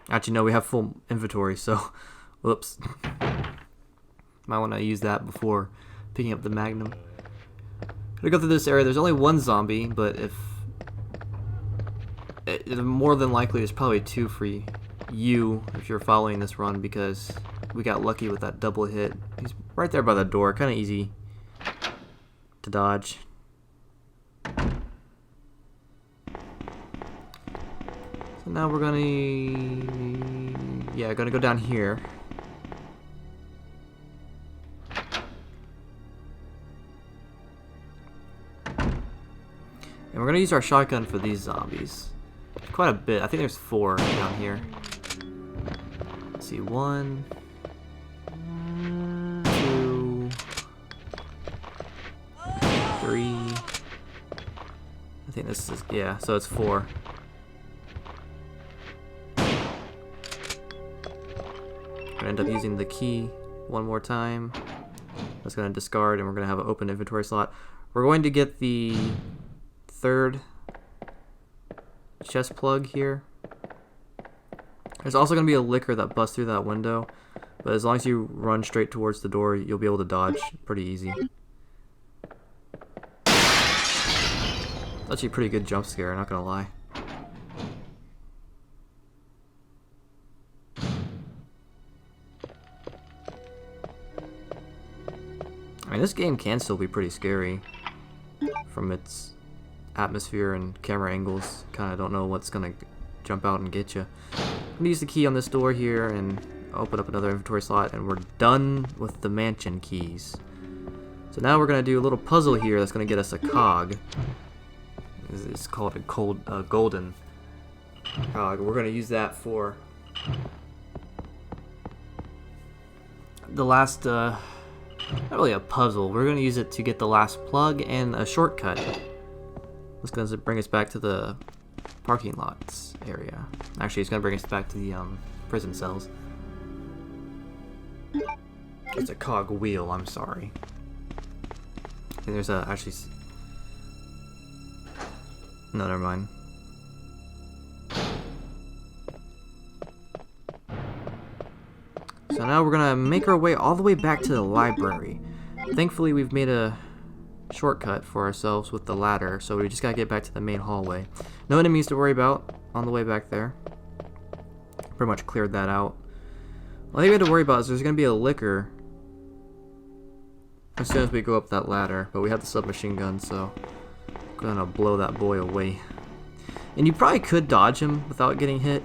Actually, no, we have full inventory, so whoops. Might want to use that before picking up the Magnum. Gonna go through this area. There's only 1 zombie, but more than likely there's probably 2 for you if you're following this run, because we got lucky with that double hit. He's right there by the door, kind of easy to dodge. So now we're gonna go down here. And we're gonna use our shotgun for these zombies. Quite a bit. I think there's 4 down here. Let's see, 1, 2, 3. I think this is, yeah, so it's 4. Gonna end up using the key one more time. That's gonna discard, and we're gonna have an open inventory slot. We're going to get the 3rd chest plug here. There's also going to be a licker that busts through that window, but as long as you run straight towards the door, you'll be able to dodge pretty easy. It's actually a pretty good jump scare, I'm not going to lie. I mean, this game can still be pretty scary from its atmosphere and camera angles. Kind of don't know what's gonna jump out and get you. I'm gonna use the key on this door here and open up another inventory slot, and we're done with the mansion keys. So now we're gonna do a little puzzle here that's gonna get us a cog. It's called a golden cog. We're gonna use that for the last, not really a puzzle. We're gonna use it to get the last plug and a shortcut. That's gonna bring us back to the parking lots area. Actually, it's gonna bring us back to the prison cells. It's a cog wheel. I'm sorry. And there's a actually. No, never mind. So now we're gonna make our way all the way back to the library. Thankfully, we've made a shortcut for ourselves with the ladder, so we just gotta get back to the main hallway. No enemies to worry about on the way back there. Pretty much cleared that out. All you have to worry about is there's gonna be a licker as soon as we go up that ladder, but we have the submachine gun, so I'm gonna blow that boy away. And you probably could dodge him without getting hit.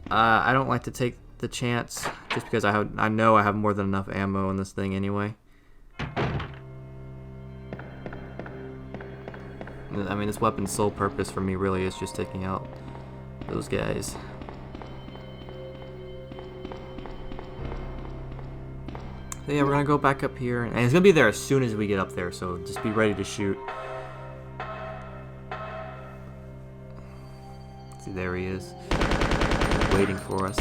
I don't like to take the chance just because I know I have more than enough ammo in this thing anyway. I mean, this weapon's sole purpose for me really is just taking out those guys. So yeah, we're gonna go back up here, and it's gonna be there as soon as we get up there, so just be ready to shoot. See, there he is, waiting for us.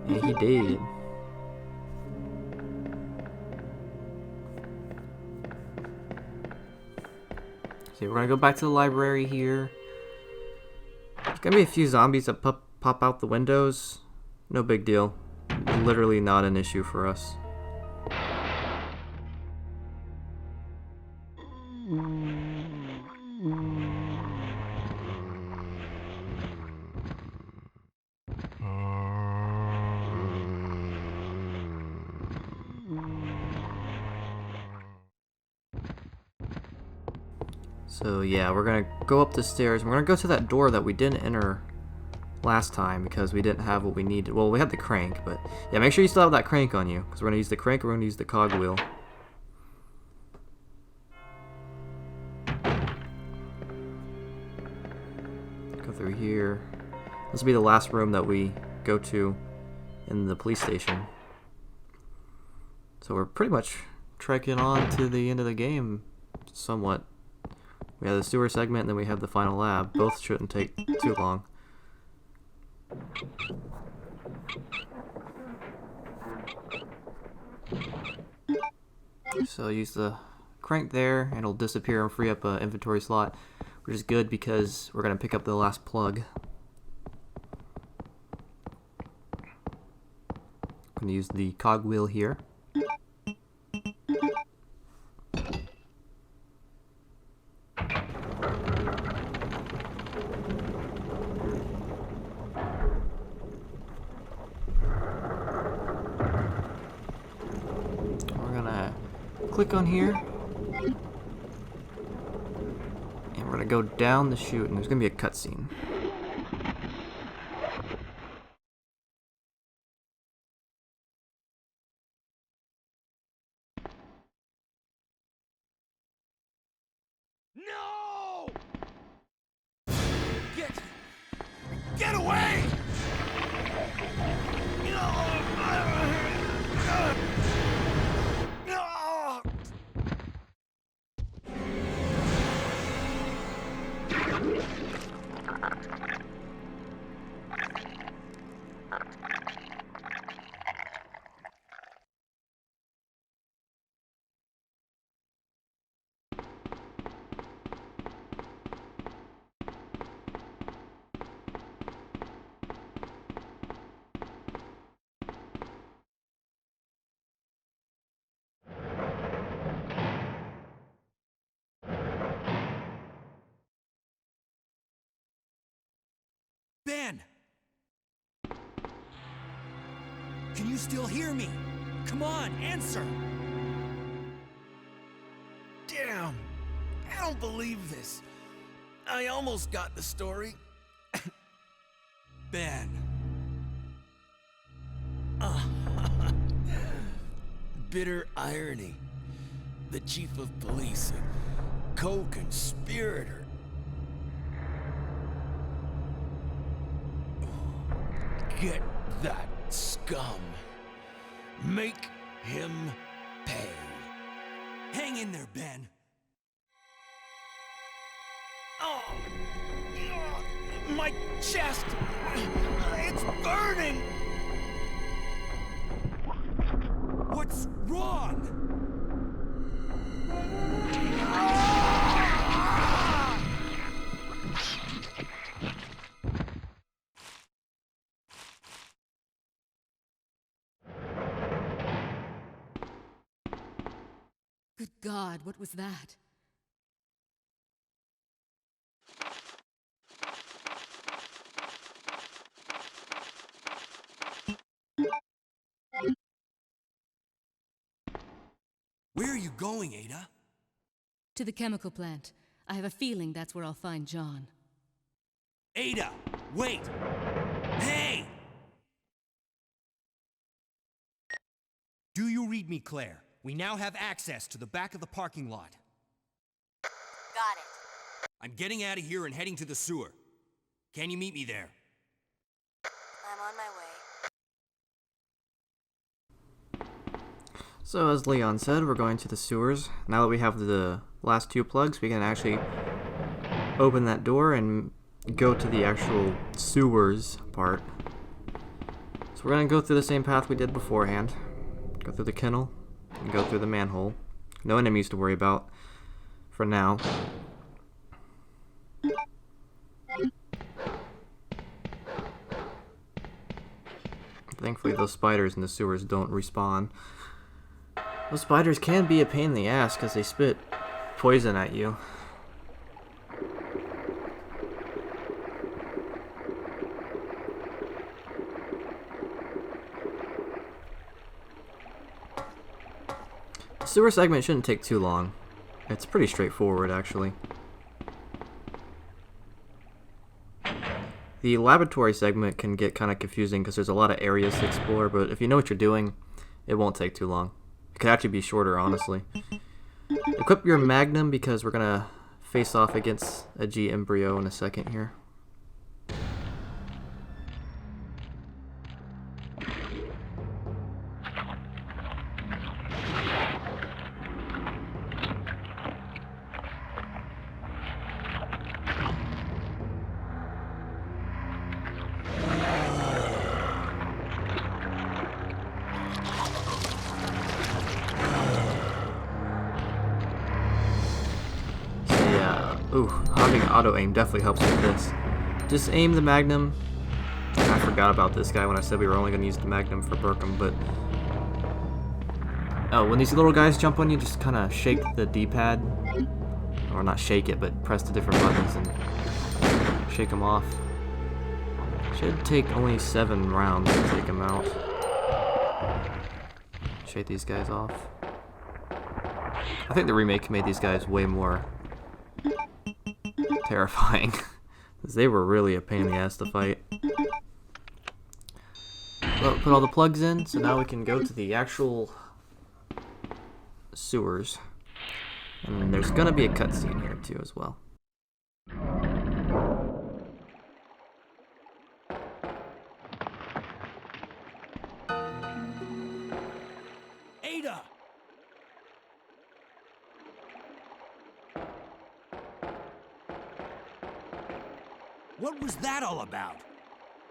And he did. So we're gonna go back to the library here. There's gonna be a few zombies that pop out the windows. No big deal. Literally not an issue for us. So yeah, we're gonna go up the stairs. We're gonna go to that door that we didn't enter last time because we didn't have what we needed. Well, we had the crank, but yeah, make sure you still have that crank on you because we're gonna use the crank or we're gonna use the cog wheel. Go through here. This will be the last room that we go to in the police station. So we're pretty much trekking on to the end of the game, somewhat. We have the sewer segment, and then we have the final lab. Both shouldn't take too long. So use the crank there, and it'll disappear and free up an inventory slot, which is good because we're going to pick up the last plug. I'm going to use the cog wheel here. Click on here, and we're gonna go down the chute, and there's gonna be a cutscene. No! Get away! Ben! Can you still hear me? Come on, answer! Damn! I don't believe this. I almost got the story. Ben. Bitter irony. The chief of police, a co-conspirator. Get that scum. Make him pay. Hang in there, Ben. My chest! It's burning! What's wrong? Good God, what was that? Where are you going, Ada? To the chemical plant. I have a feeling that's where I'll find John. Ada, wait! Hey! Do you read me, Claire? We now have access to the back of the parking lot. Got it. I'm getting out of here and heading to the sewer. Can you meet me there? I'm on my way. So as Leon said, we're going to the sewers. Now that we have the last two plugs, we can actually open that door and go to the actual sewers part. So we're going to go through the same path we did beforehand. Go through the kennel and go through the manhole. No enemies to worry about for now. Thankfully those spiders in the sewers don't respawn. Those spiders can be a pain in the ass because they spit poison at you. The sewer segment shouldn't take too long. It's pretty straightforward, actually. The laboratory segment can get kind of confusing because there's a lot of areas to explore, but if you know what you're doing, it won't take too long. It could actually be shorter, honestly. Equip your Magnum because we're going to face off against a G embryo in a second here. Ooh, having auto-aim definitely helps with this. Just aim the Magnum. I forgot about this guy when I said we were only going to use the Magnum for Burkham, but... Oh, when these little guys jump on you, just kind of shake the D-pad. Or not shake it, but press the different buttons and shake them off. Should take only 7 rounds to take them out. Shake these guys off. I think the remake made these guys way more terrifying, because they were really a pain in the ass to fight. Well, put all the plugs in, so now we can go to the actual sewers. And there's gonna be a cutscene here too as well. Ada! What was that all about?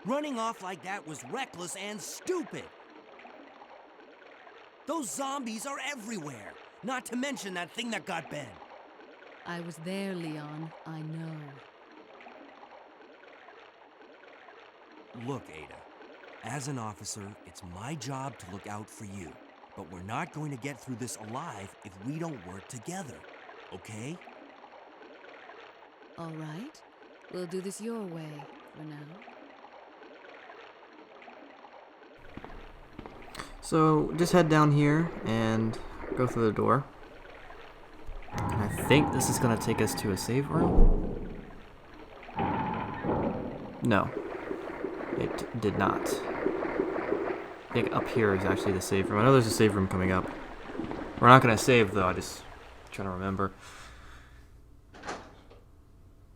Running off like that was reckless and stupid. Those zombies are everywhere, not to mention that thing that got Ben. I was there, Leon. I know. Look, Ada, as an officer, it's my job to look out for you. But we're not going to get through this alive if we don't work together, okay? All right. We'll do this your way for now. So just head down here and go through the door. And I think this is going to take us to a save room. No, it did not. I think up here is actually the save room. I know there's a save room coming up. We're not going to save though, I just trying to remember.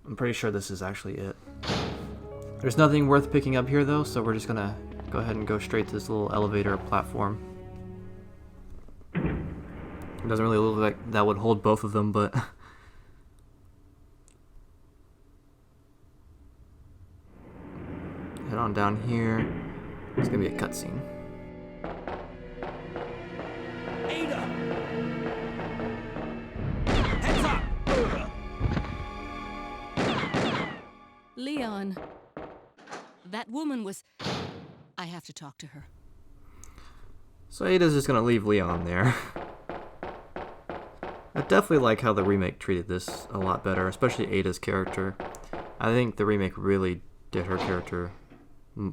I'm pretty sure this is actually it. There's nothing worth picking up here though, so we're just gonna go ahead and go straight to this little elevator platform. It doesn't really look like that would hold both of them, but on down here. It's gonna be a cutscene. Ada! Heads up! Leon. That woman was... I have to talk to her. So Ada's just gonna leave Leon there. I definitely like how the remake treated this a lot better, especially Ada's character. I think the remake really did her character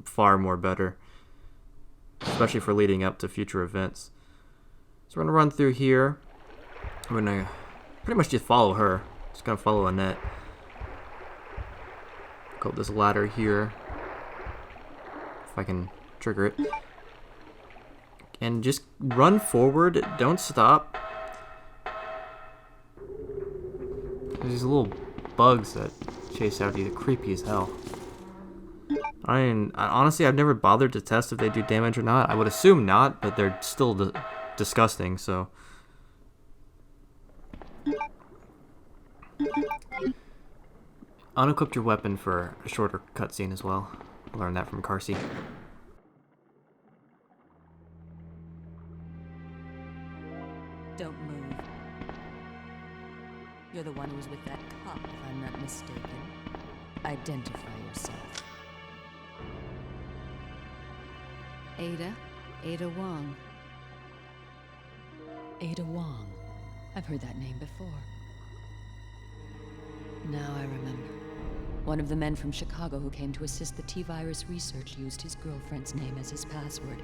far more better, especially for leading up to future events. So we're gonna run through here. I'm gonna pretty much just follow her. Just gonna follow Annette. Go up this ladder here. If I can trigger it. And just run forward. Don't stop. There's these little bugs that chase after you. They're creepy as hell. Honestly, I've never bothered to test if they do damage or not. I would assume not, but they're still disgusting, so. Unequip your weapon for a shorter cutscene as well. Learn that from Carsey. Don't move. You're the one who was with that cop, if I'm not mistaken. Identify yourself. Ada Wong. Ada Wong. I've heard that name before. Now I remember. One of the men from Chicago who came to assist the T-virus research used his girlfriend's name as his password.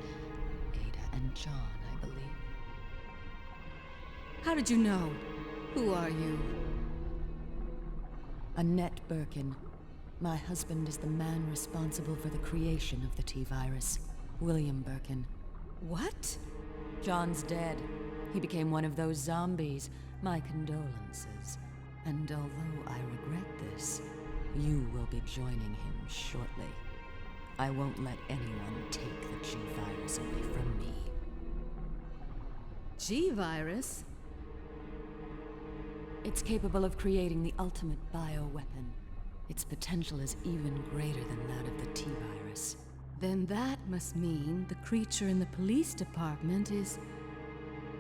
Ada and John, I believe. How did you know? Who are you? Annette Birkin. My husband is the man responsible for the creation of the T-virus. William Birkin. What? John's dead. He became one of those zombies. My condolences. And although I regret this, you will be joining him shortly. I won't let anyone take the G-virus away from me. G-virus? It's capable of creating the ultimate bioweapon. Its potential is even greater than that of the T-virus. Then that must mean the creature in the police department is...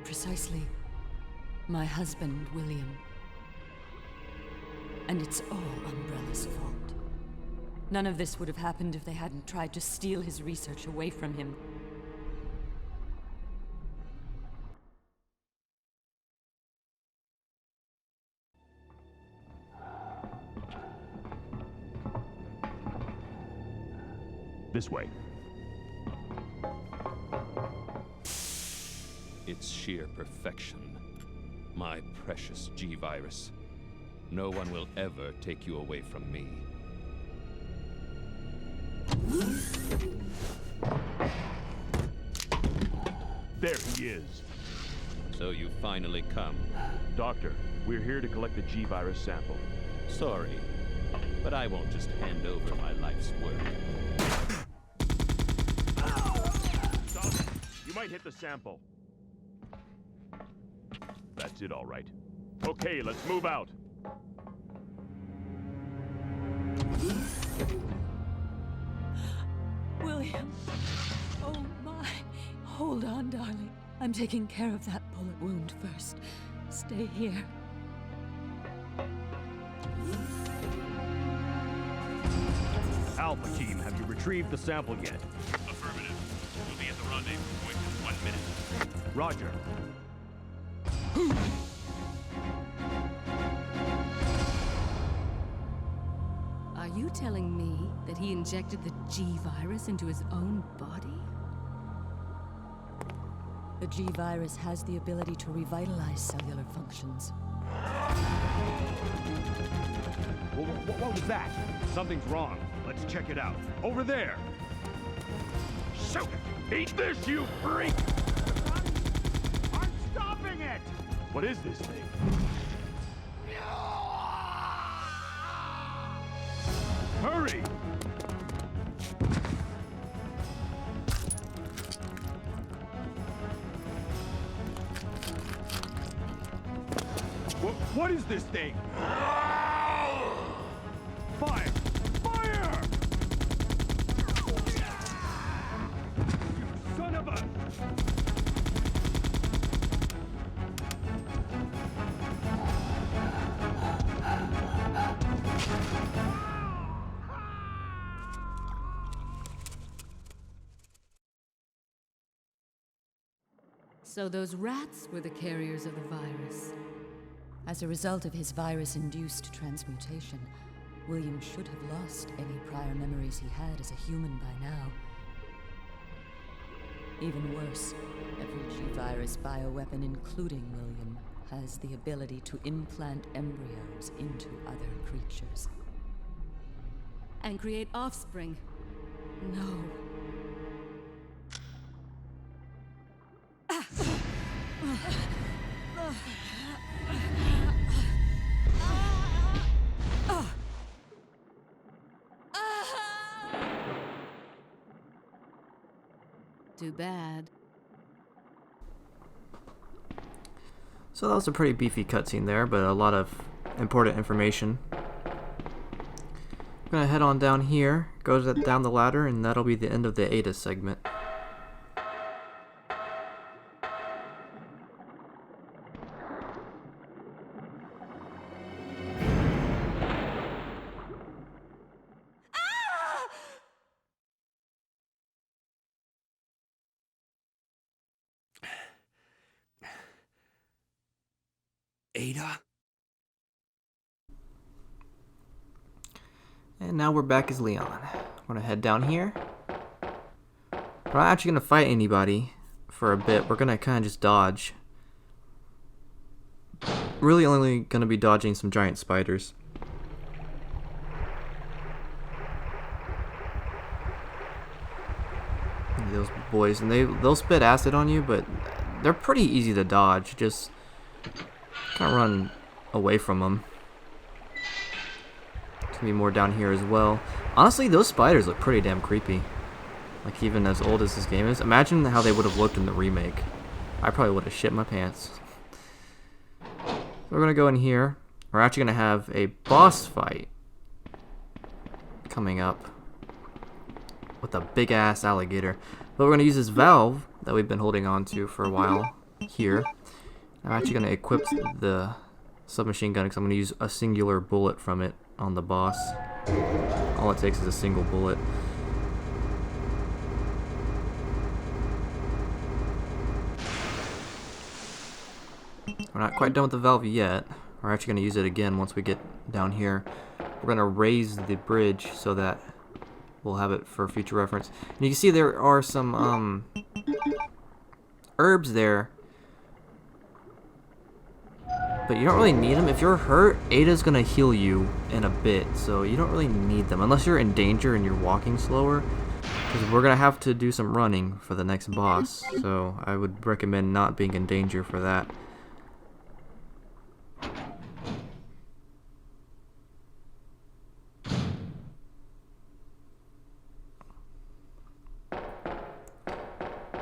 Precisely. My husband, William. And it's all Umbrella's fault. None of this would have happened if they hadn't tried to steal his research away from him. This way. It's sheer perfection. My precious G-virus. No one will ever take you away from me. There he is. So you finally come. Doctor, we're here to collect the G-virus sample. Sorry, but I won't just hand over my life's work. Stop! You might hit the sample. That's it, all right. Okay, let's move out. William. Oh my. Hold on, darling. I'm taking care of that bullet wound first. Stay here. Alpha team, have you retrieved the sample yet? Affirmative. We'll be at the rendezvous point in 1 minute. Roger. Are you telling me that he injected the G-virus into his own body? The G-virus has the ability to revitalize cellular functions. What was that? Something's wrong. Let's check it out. Over there! Shoot! Eat this, you freak! I'm stopping it! What is this thing? Hurry! What is this thing? Fire! Fire! So those rats were the carriers of the virus. As a result of his virus-induced transmutation, William should have lost any prior memories he had as a human by now. Even worse, every G-virus bioweapon, including William, has the ability to implant embryos into other creatures. And create offspring. No. Too bad. So that was a pretty beefy cutscene there, but a lot of important information. I'm gonna head on down here, go down the ladder, and that'll be the end of the Ada segment. Ada? And now we're back as Leon. We're gonna head down here. We're not actually gonna fight anybody for a bit. We're gonna kind of just dodge. Really only gonna be dodging some giant spiders. Those boys, and they'll spit acid on you, but they're pretty easy to dodge. Just kind of run away from them. There's gonna be more down here as well. Honestly, those spiders look pretty damn creepy. Like, even as old as this game is. Imagine how they would have looked in the remake. I probably would have shit my pants. So we're gonna go in here. We're actually gonna have a boss fight coming up with a big ass alligator. But we're gonna use this valve that we've been holding on to for a while here. I'm actually going to equip the submachine gun because I'm going to use a singular bullet from it on the boss. All it takes is a single bullet. We're not quite done with the valve yet. We're actually going to use it again once we get down here. We're going to raise the bridge so that we'll have it for future reference. And you can see there are some herbs there. But you don't really need them. If you're hurt, Ada's gonna heal you in a bit, so you don't really need them unless you're in danger and you're walking slower, because we're gonna have to do some running for the next boss, so I would recommend not being in danger for that.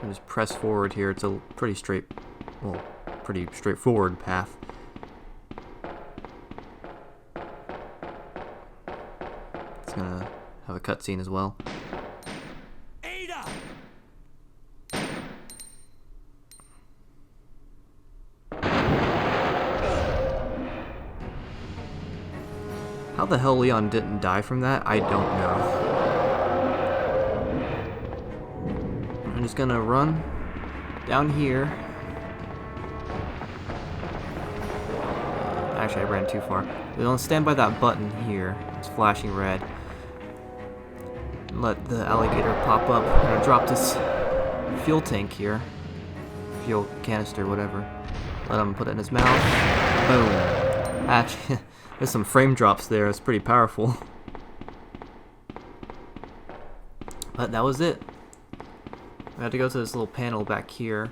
I just press forward here. It's a pretty straightforward path. It's gonna have a cutscene as well. Ada! How the hell Leon didn't die from that, I don't know. I'm just gonna run down here. Actually, I ran too far. We're gonna stand by that button here. It's flashing red. Let the alligator pop up. I'm gonna drop this fuel tank here. Fuel canister, whatever. Let him put it in his mouth. Boom. Actually, there's some frame drops there. It's pretty powerful. But that was it. We had to go to this little panel back here.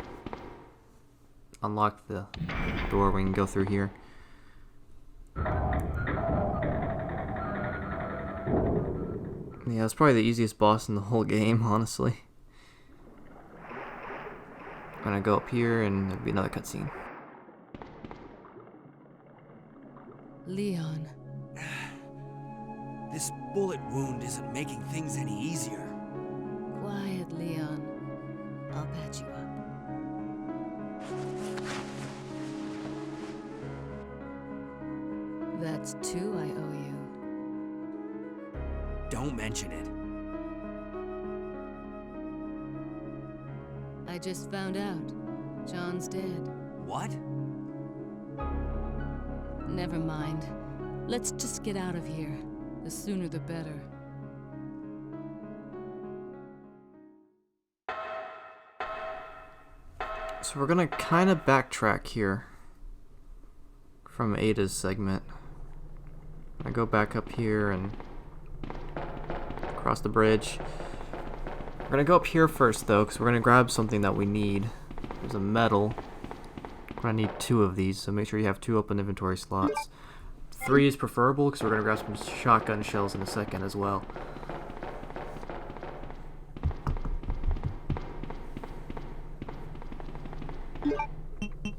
Unlock the door. We can go through here. Yeah, it's probably the easiest boss in the whole game, honestly. I'm gonna go up here and there'll be another cutscene. Leon. This bullet wound isn't making things any easier. Quiet, Leon. I'll patch you up. That's 2 I owe you. Don't mention it. I just found out. John's dead. What? Never mind. Let's just get out of here. The sooner the better. So we're gonna kind of backtrack here from Ada's segment. I go back up here and across the bridge. We're gonna go up here first though, because we're gonna grab something that we need. There's a medal. We're gonna need 2 of these, so make sure you have 2 open inventory slots. 3 is preferable because we're gonna grab some shotgun shells in a second as well.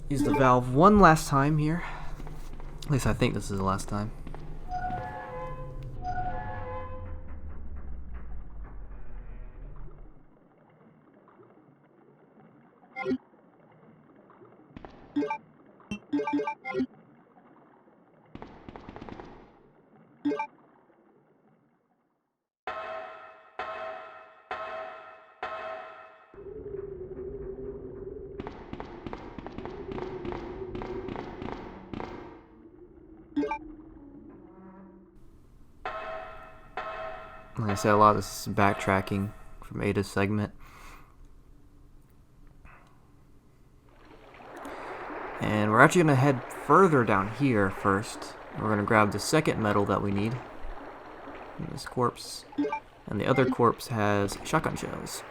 Use the valve one last time here. At least I think this is the last time. Like I said, a lot of this is backtracking from Ada's segment. And we're actually going to head further down here first. We're going to grab the second medal that we need. This corpse. And the other corpse has shotgun shells.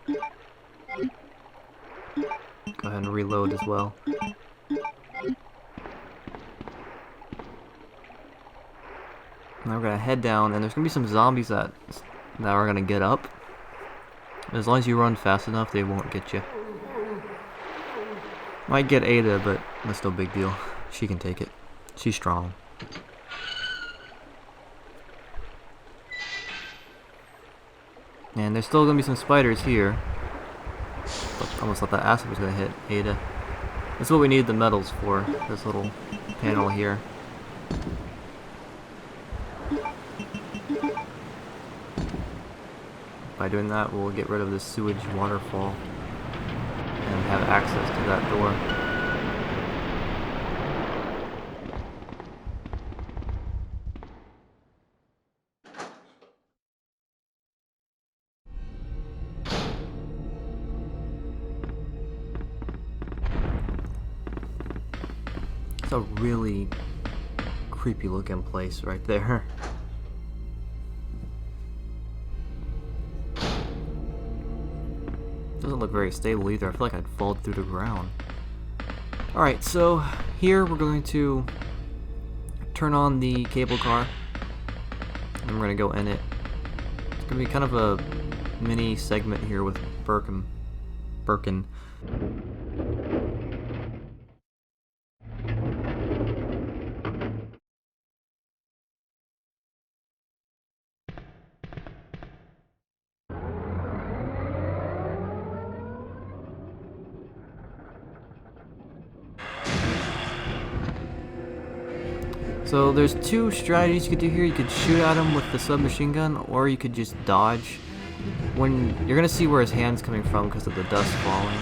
Go ahead and reload as well. Now we're gonna head down, and there's gonna be some zombies that are gonna get up. As long as you run fast enough, they won't get you. Might get Ada, but that's no big deal. She can take it. She's strong. And there's still gonna be some spiders here. Almost thought that acid was gonna hit Ada. That's what we need the medals for. This little panel here. By doing that, we'll get rid of this sewage waterfall and have access to that door. It's a really creepy looking place right there. Doesn't look very stable either. I feel like I'd fall through the ground. Alright, so here we're going to turn on the cable car. And we're going to go in it. It's going to be kind of a mini segment here with Birkin. So there's 2 strategies you could do here. You could shoot at him with the submachine gun, or you could just dodge. When you're gonna see where his hand's coming from because of the dust falling.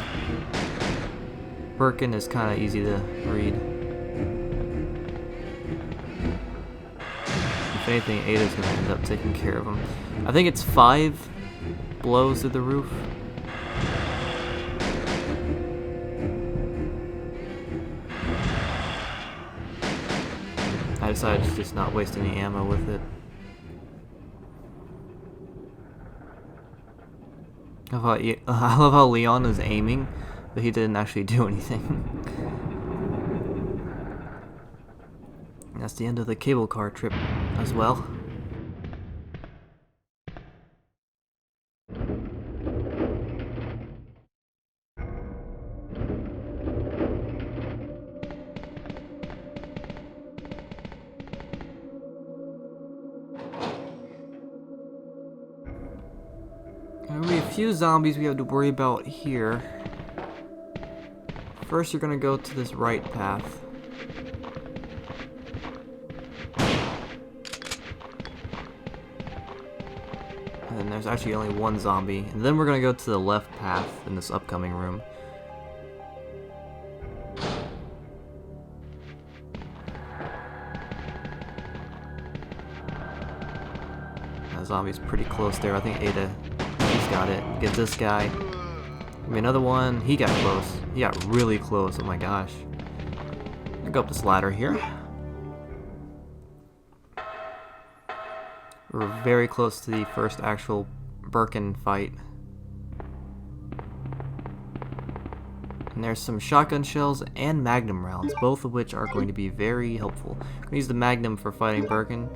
Birkin is kind of easy to read. If anything, Ada's gonna end up taking care of him. I think it's 5 blows to the roof. I decided to just not waste any ammo with it. I love how Leon is aiming, but he didn't actually do anything. And that's the end of the cable car trip as well. There will be a few zombies we have to worry about here. First, you're gonna go to this right path. And there's actually only one zombie. And then we're gonna go to the left path in this upcoming room. That zombie's pretty close there. I think Ada, he's got it. Get this guy. Give me another one. He got close. He got really close. Oh my gosh. I'll go up this ladder here. We're very close to the first actual Birkin fight. And there's some shotgun shells and magnum rounds, both of which are going to be very helpful. I'm going to use the magnum for fighting Birkin.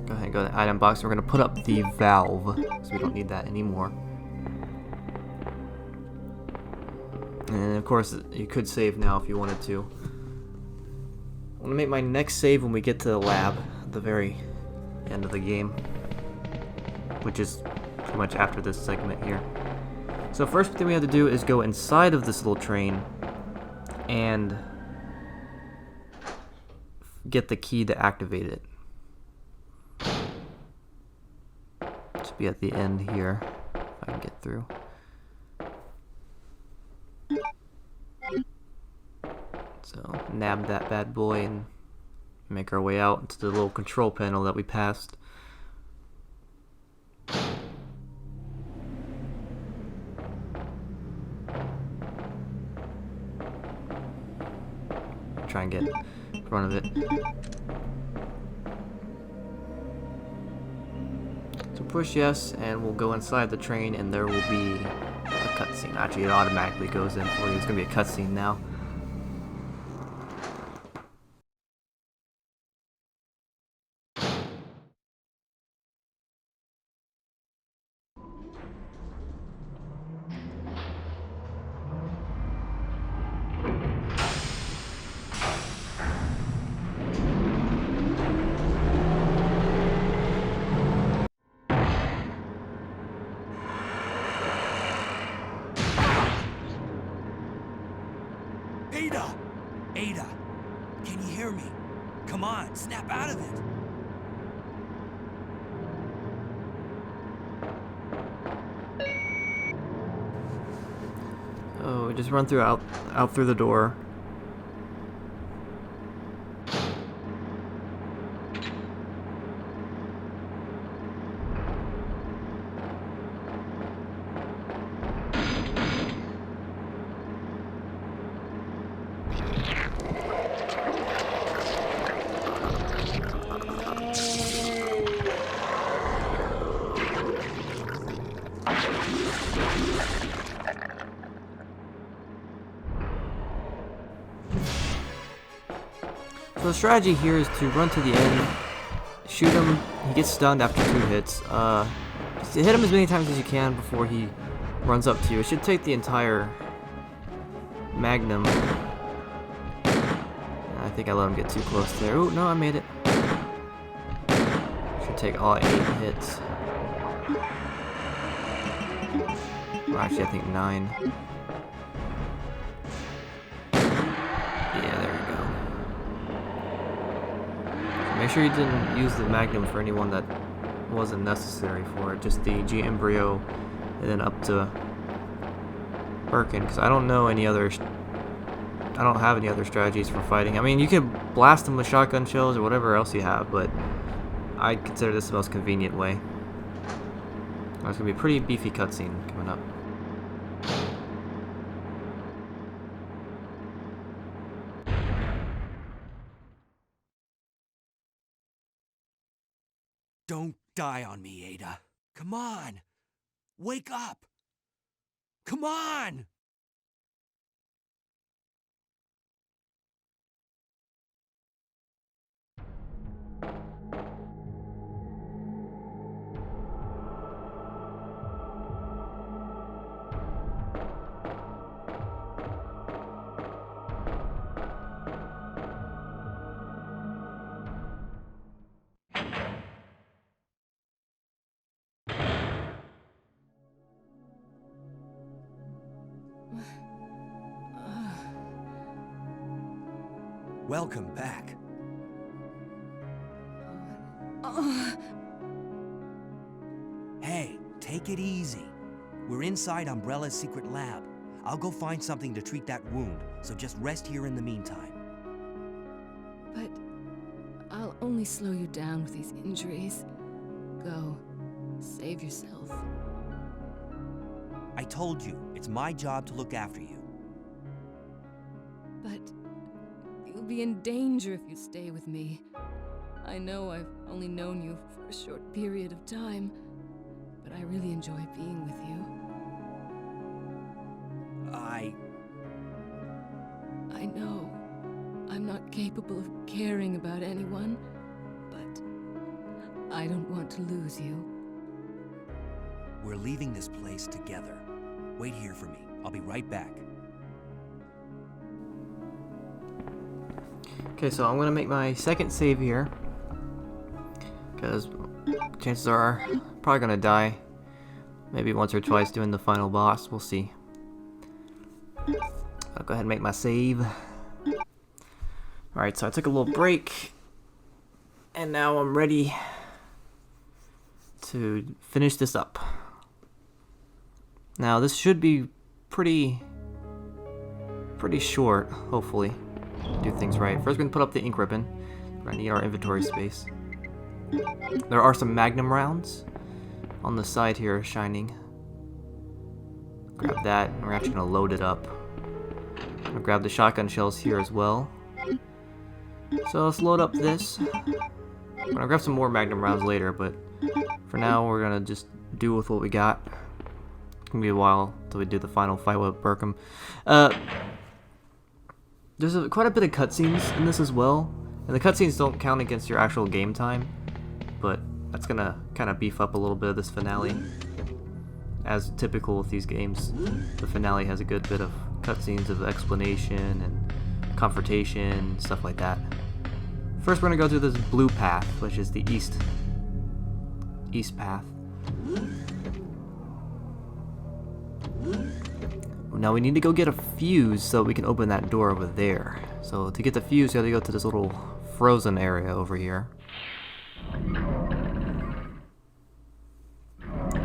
Go ahead and go to the item box. We're going to put up the valve, because we don't need that anymore. And of course, you could save now if you wanted to. I want to make my next save when we get to the lab, at the very end of the game, which is pretty much after this segment here. So first thing we have to do is go inside of this little train and get the key to activate it. Should be at the end here, if I can get through. So nab that bad boy and make our way out into the little control panel that we passed. Try and get in front of it. So push yes, and we'll go inside the train, and there will be a cutscene. Actually, it automatically goes in for you. It's gonna be a cutscene now. Ada! Ada! Can you hear me? Come on, snap out of it! Oh, we just run through out through the door. So the strategy here is to run to the end, shoot him, he gets stunned after 2 hits. Just hit him as many times as you can before he runs up to you. It should take the entire magnum. I think I let him get too close there. Oh, no, I made it. Should take all 8 hits. Well, actually, I think 9. Yeah, there we go. Make sure you didn't use the magnum for anyone that wasn't necessary for it. Just the G embryo, and then up to Birkin, because I don't know any other. I don't have any other strategies for fighting. I mean, you could blast them with shotgun shells or whatever else you have, but I consider this the most convenient way. There's gonna be a pretty beefy cutscene coming up. Don't die on me, Ada. Come on! Wake up! Come on! Welcome back. Hey, take it easy. We're inside Umbrella's secret lab. I'll go find something to treat that wound, so just rest here in the meantime. But I'll only slow you down with these injuries. Go. Save yourself. I told you, it's my job to look after you. But you'll be in danger if you stay with me. I know I've only known you for a short period of time, but I really enjoy being with you. I know I'm not capable of caring about anyone, but I don't want to lose you. We're leaving this place together. Wait here for me. I'll be right back. Okay, so I'm gonna make my second save here, because chances are probably gonna die. Maybe once or twice doing the final boss. We'll see. I'll go ahead and make my save. Alright, so I took a little break, and now I'm ready to finish this up. Now this should be pretty short, hopefully. Do things right. First we're gonna put up the ink ribbon. We're gonna need our inventory space. There are some magnum rounds on the side here shining. Grab that, and we're actually gonna load it up. I'm gonna grab the shotgun shells here as well. So let's load up this. We're gonna grab some more magnum rounds later, but for now we're gonna just do with what we got. It's gonna be a while until we do the final fight with Burkham. There's quite a bit of cutscenes in this as well, and the cutscenes don't count against your actual game time, but that's gonna kind of beef up a little bit of this finale. As typical with these games, the finale has a good bit of cutscenes of explanation and confrontation, stuff like that. First, we're gonna go through this blue path, which is the east path. Now we need to go get a fuse so we can open that door over there. So to get the fuse, you have to go to this little frozen area over here.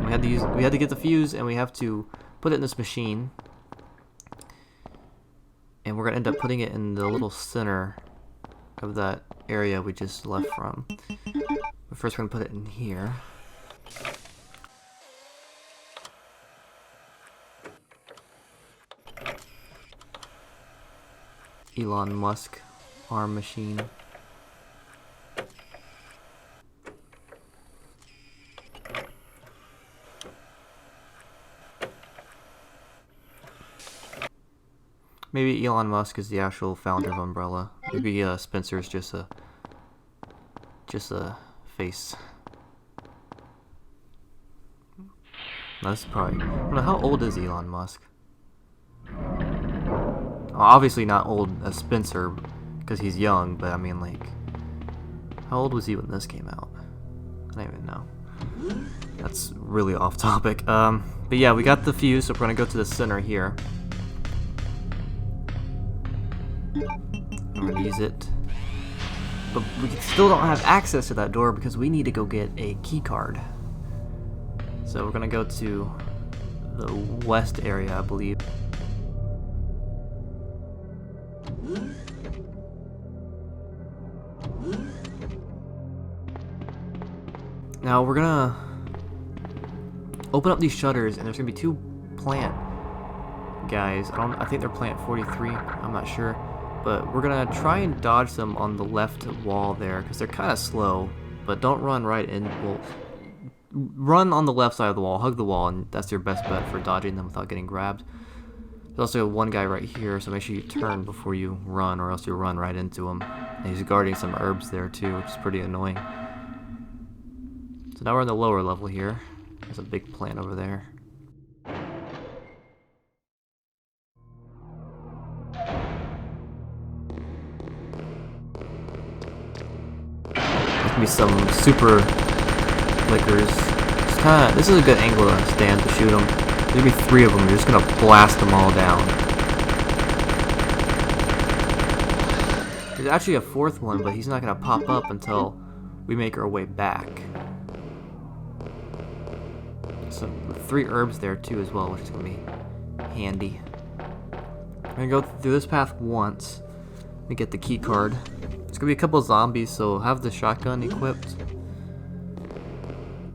We had to get the fuse, and we have to put it in this machine. And we're gonna end up putting it in the little center of that area we just left from. But first, we're gonna put it in here. Elon Musk arm machine. Maybe Elon Musk is the actual founder of Umbrella. Maybe Spencer's just a face. No, this is probably. I don't know, how old is Elon Musk? Obviously not old as Spencer, because he's young, but I mean, like, how old was he when this came out? I don't even know. That's really off topic. But yeah, we got the fuse, so we're gonna go to the center here. I'm gonna use it. But we still don't have access to that door because we need to go get a key card. So we're gonna go to the west area, I believe. Now we're gonna open up these shutters, and there's gonna be two plant guys. I think they're plant 43. I'm not sure, but we're gonna try and dodge them on the left wall there because they're kind of slow. But don't run right in. Well, run on the left side of the wall, hug the wall, and that's your best bet for dodging them without getting grabbed. There's also one guy right here, so make sure you turn before you run, or else you'll run right into him. And he's guarding some herbs there too, which is pretty annoying. So now we're on the lower level here. There's a big plant over there. There's gonna be some super flickers. This is a good angle to stand to shoot them. There's gonna be 3 of them. You're just gonna blast them all down. You're There's actually a fourth one, but he's not gonna pop up until we make our way back. So 3 herbs there too as well, which is gonna be handy. I'm gonna go through this path once. Let me get the key card. There's gonna be a couple of zombies, so have the shotgun equipped.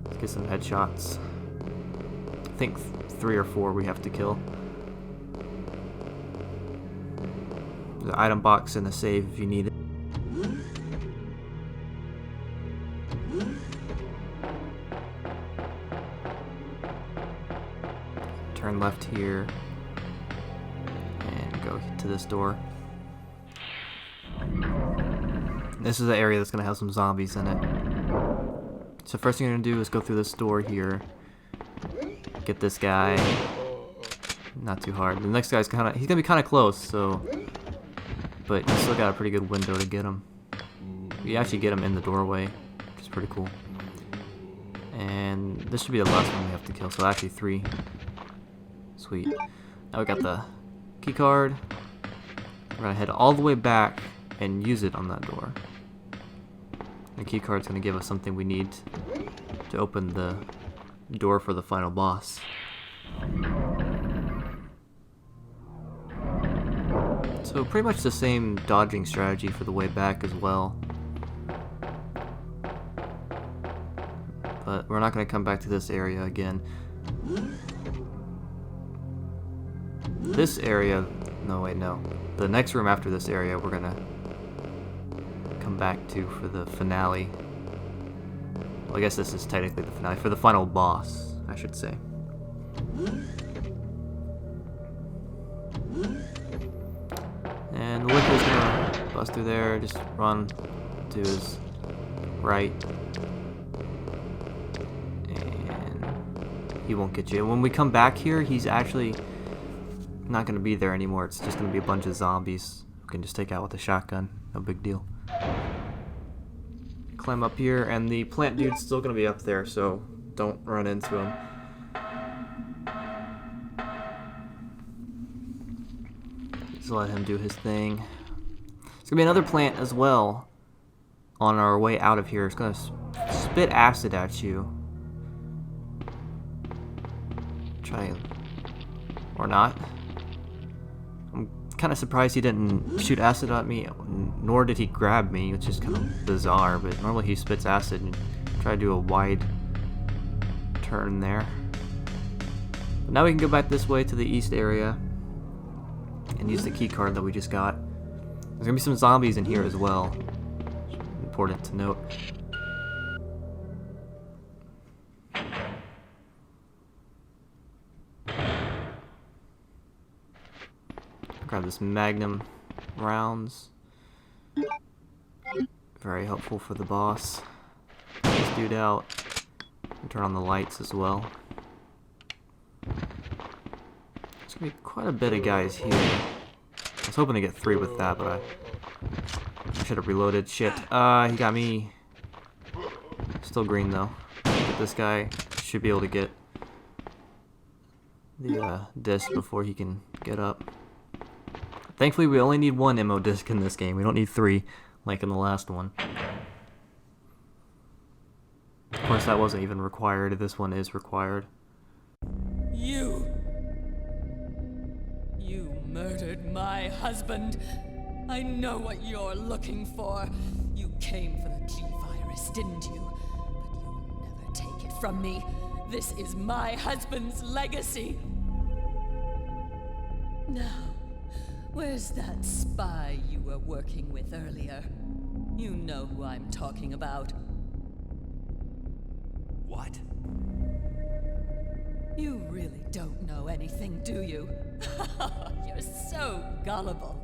Let's get some headshots. I think 3 or 4 we have to kill. There's an item box and a save if you need it. Turn left here and go to this door. This is the area that's gonna have some zombies in it. So first thing you're gonna do is go through this door here. Get this guy. Not too hard. The next guy's he's gonna be kinda close, so but you still got a pretty good window to get him. You actually get him in the doorway, which is pretty cool. And this should be the last one we have to kill, so actually 3. Sweet. Now we got the key card. We're gonna head all the way back and use it on that door. The key card's gonna give us something we need to open the door for the final boss. So pretty much the same dodging strategy for the way back as well. But we're not gonna come back to this area again. This area, no wait, no. The next room after this area we're gonna come back to for the finale. Well, I guess this is technically the finale, for the final boss, I should say. And the liquid's gonna bust through there, just run to his right. And he won't get you. And when we come back here, he's actually not gonna be there anymore. It's just gonna be a bunch of zombies we can just take out with a shotgun. No big deal. Climb up here, and the plant dude's still gonna be up there, so don't run into him. Just let him do his thing. There's gonna be another plant as well on our way out of here. It's gonna spit acid at you. Try or not. I'm kind of surprised he didn't shoot acid at me, nor did he grab me, which is kind of bizarre, but normally he spits acid and try to do a wide turn there. But now we can go back this way to the east area and use the key card that we just got. There's gonna be some zombies in here as well. Important to note. Grab this magnum rounds. Very helpful for the boss. Get this dude out. And turn on the lights as well. There's gonna be quite a bit of guys here. I was hoping to get 3 with that, but I should have reloaded. Shit. He got me. Still green though. Get this guy. Should be able to get the disc before he can get up. Thankfully, we only need 1 ammo disc in this game. We don't need 3, like in the last one. Of course, that wasn't even required. This one is required. You murdered my husband. I know what you're looking for. You came for the G-Virus, didn't you? But you'll never take it from me. This is my husband's legacy. Now, where's that spy you were working with earlier? You know who I'm talking about. What? You really don't know anything, do you? You're so gullible.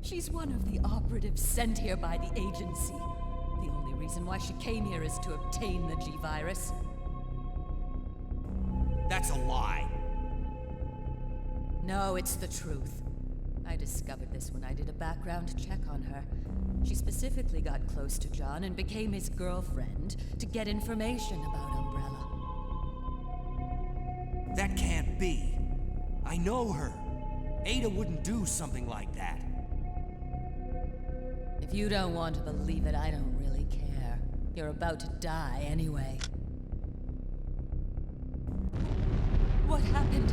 She's one of the operatives sent here by the agency. The only reason why she came here is to obtain the G-Virus. That's a lie. No, it's the truth. I discovered this when I did a background check on her. She specifically got close to John and became his girlfriend to get information about Umbrella. That can't be. I know her. Ada wouldn't do something like that. If you don't want to believe it, I don't really care. You're about to die anyway. What happened?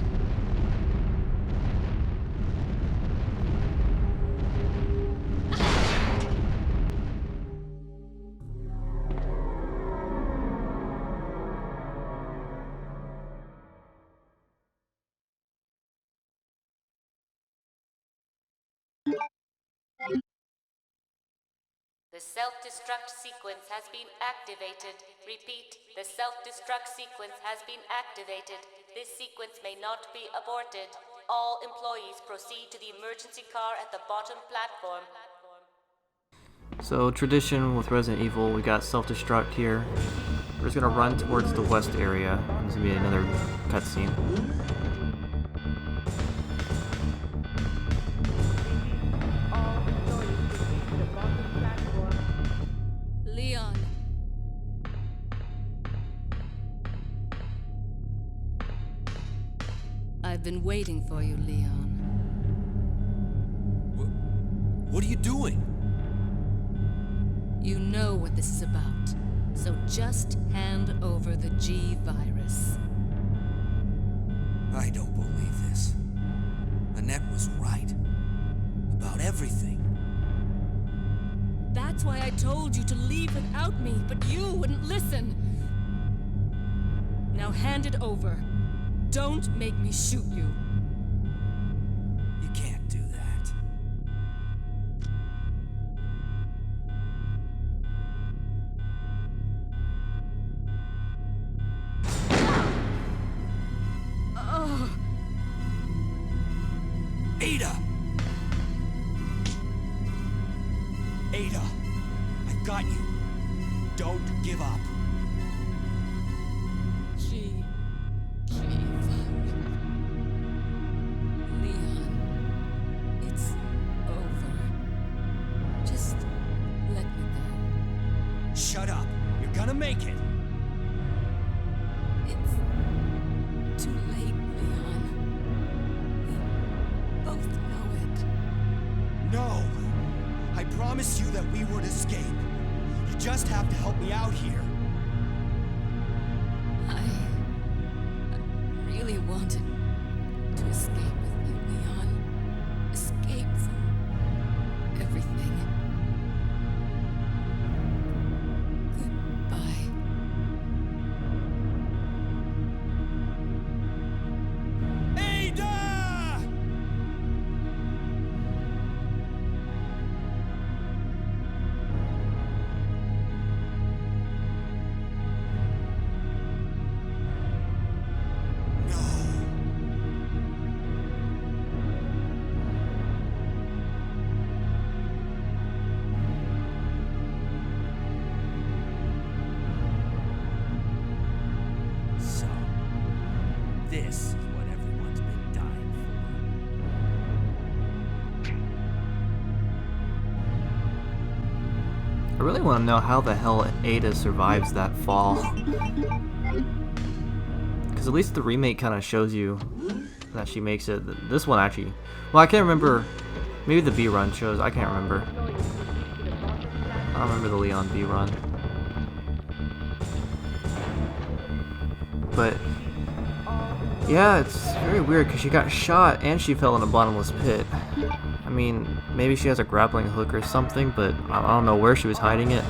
The self-destruct sequence has been activated. Repeat, the self-destruct sequence has been activated. This sequence may not be aborted. All employees proceed to the emergency car at the bottom platform. So tradition with Resident Evil, we got self-destruct here. We're just gonna run towards the west area. There's gonna be another cutscene. Leon. I've been waiting for you, Leon. What are you doing? You know what this is about, so just hand over the G virus. I don't believe this. Annette was right. About everything. That's why I told you to leave without me, but you wouldn't listen. Now hand it over. Don't make me shoot you. You can't do that. Oh. Ada! Ada, I've got you. Don't give up. Leon, it's over. Just let me go. Shut up. You're gonna make it. It's too late, Leon. We both know it. No. I promised you that we would escape. You just have to help me out here. I really wanted to escape with you, Leon. Escape from everything. Goodbye. Ada! So, this is what everyone's been dying I really want to know how the hell Ada survives that fall. Because at least the remake kind of shows you that she makes it. This one actually... Well, I can't remember. Maybe the B-run shows. I can't remember. I don't remember the Leon B-run. But... yeah, it's very weird because she got shot and she fell in a bottomless pit. I mean, maybe she has a grappling hook or something, but I don't know where she was hiding it.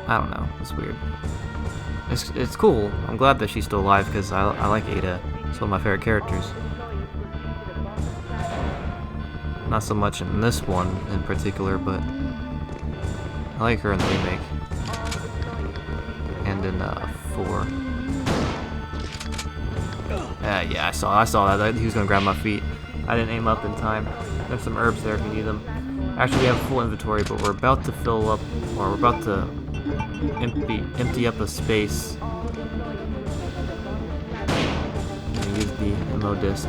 I don't know. It's weird. It's cool. I'm glad that she's still alive because I like Ada. It's one of my favorite characters. Not so much in this one in particular, but I like her in the remake. And in 4. Yeah, I saw that. He was gonna grab my feet. I didn't aim up in time. There's some herbs there if you need them. Actually, we have full inventory, but we're about to fill up, or we're about to empty up a space. And use the ammo disc.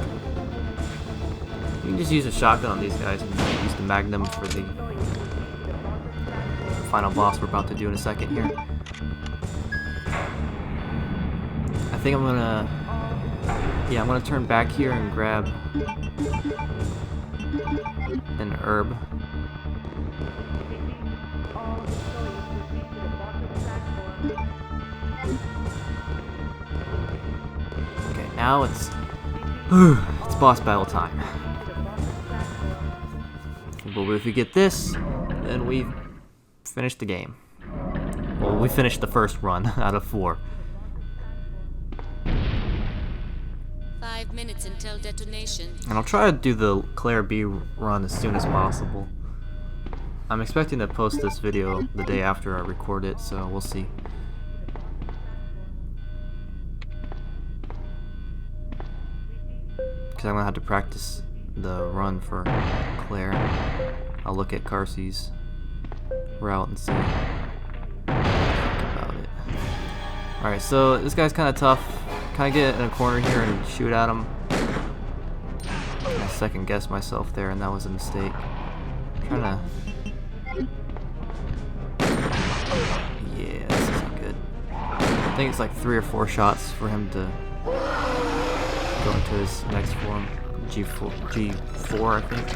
You can just use a shotgun on these guys and use the magnum for the final boss we're about to do in a second here. I think I'm gonna turn back here and grab an herb. Okay, now it's boss battle time. But if we get this, then we've finished the game. Well, we finished the first run out of 4. 5 minutes until detonation. And I'll try to do the Claire B run as soon as possible. I'm expecting to post this video the day after I record it, so we'll see. Because I'm going to have to practice the run for Claire. I'll look at Carsey's route and see about it. Alright, so this guy's kind of tough. Kind of get in a corner here and shoot at him. I second guessed myself there, and that was a mistake. Trying to... Yeah, this isn't good. I think it's like 3 or 4 shots for him to go into his next form. G4, I think.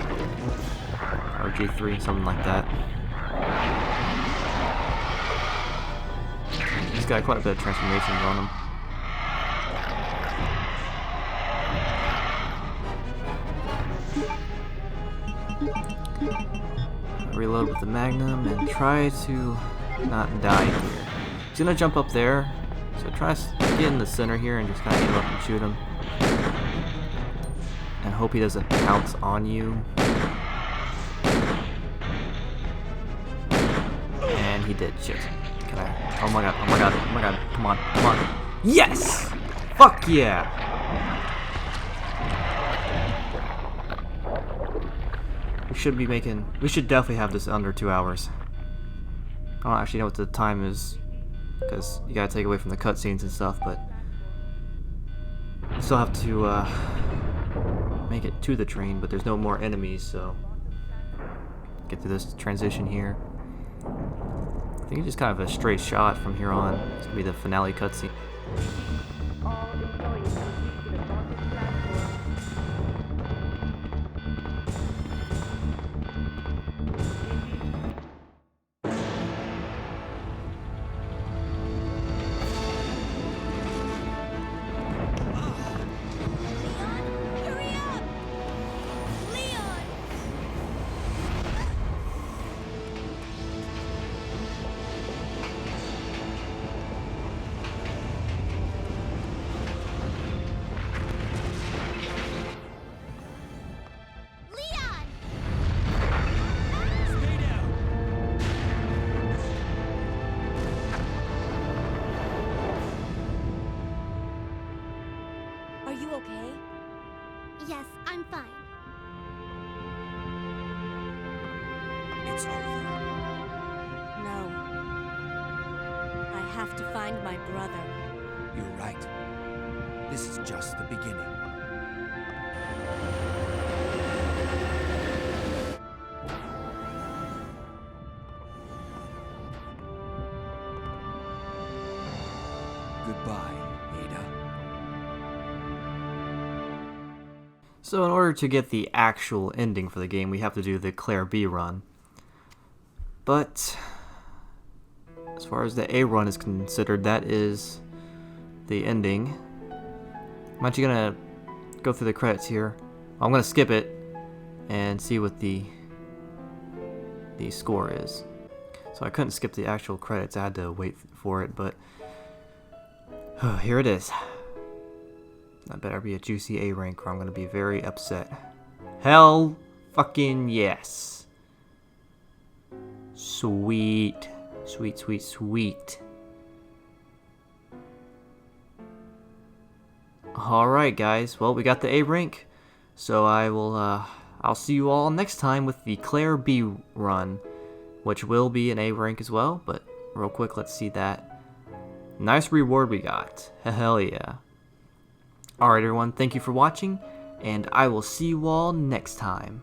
Or G3, something like that. He's got quite a bit of transformations on him. Reload with the Magnum and try to not die here. He's gonna jump up there, so try to get in the center here and just kind of aim up and shoot him. And hope he doesn't pounce on you. And he did. Shit. Can I? Oh my god, oh my god, oh my god. Come on, come on. Yes! Fuck yeah! We should definitely have this under 2 hours. I don't actually know what the time is, because you gotta take away from the cutscenes and stuff, but you still have to make it to the train, but there's no more enemies, so get through this transition here. I think it's just kind of a straight shot from here on. It's gonna be the finale cutscene. Are you okay? Yes, I'm fine. It's over. No. I have to find my brother. You're right. This is just the beginning. Goodbye, Ada. So in order to get the actual ending for the game, we have to do the Claire B run. But as far as the A run is considered, that is the ending. I'm actually gonna go through the credits here. I'm gonna skip it and see what the score is. So I couldn't skip the actual credits, I had to wait for it, but here it is. That better be a juicy A rank or I'm gonna be very upset. Hell fucking yes. Sweet. Sweet, sweet, sweet. Alright guys, well we got the A rank. So I'll see you all next time with the Claire B run, which will be an A rank as well, but real quick let's see that. Nice reward we got. Hell yeah. Alright everyone, thank you for watching, and I will see you all next time.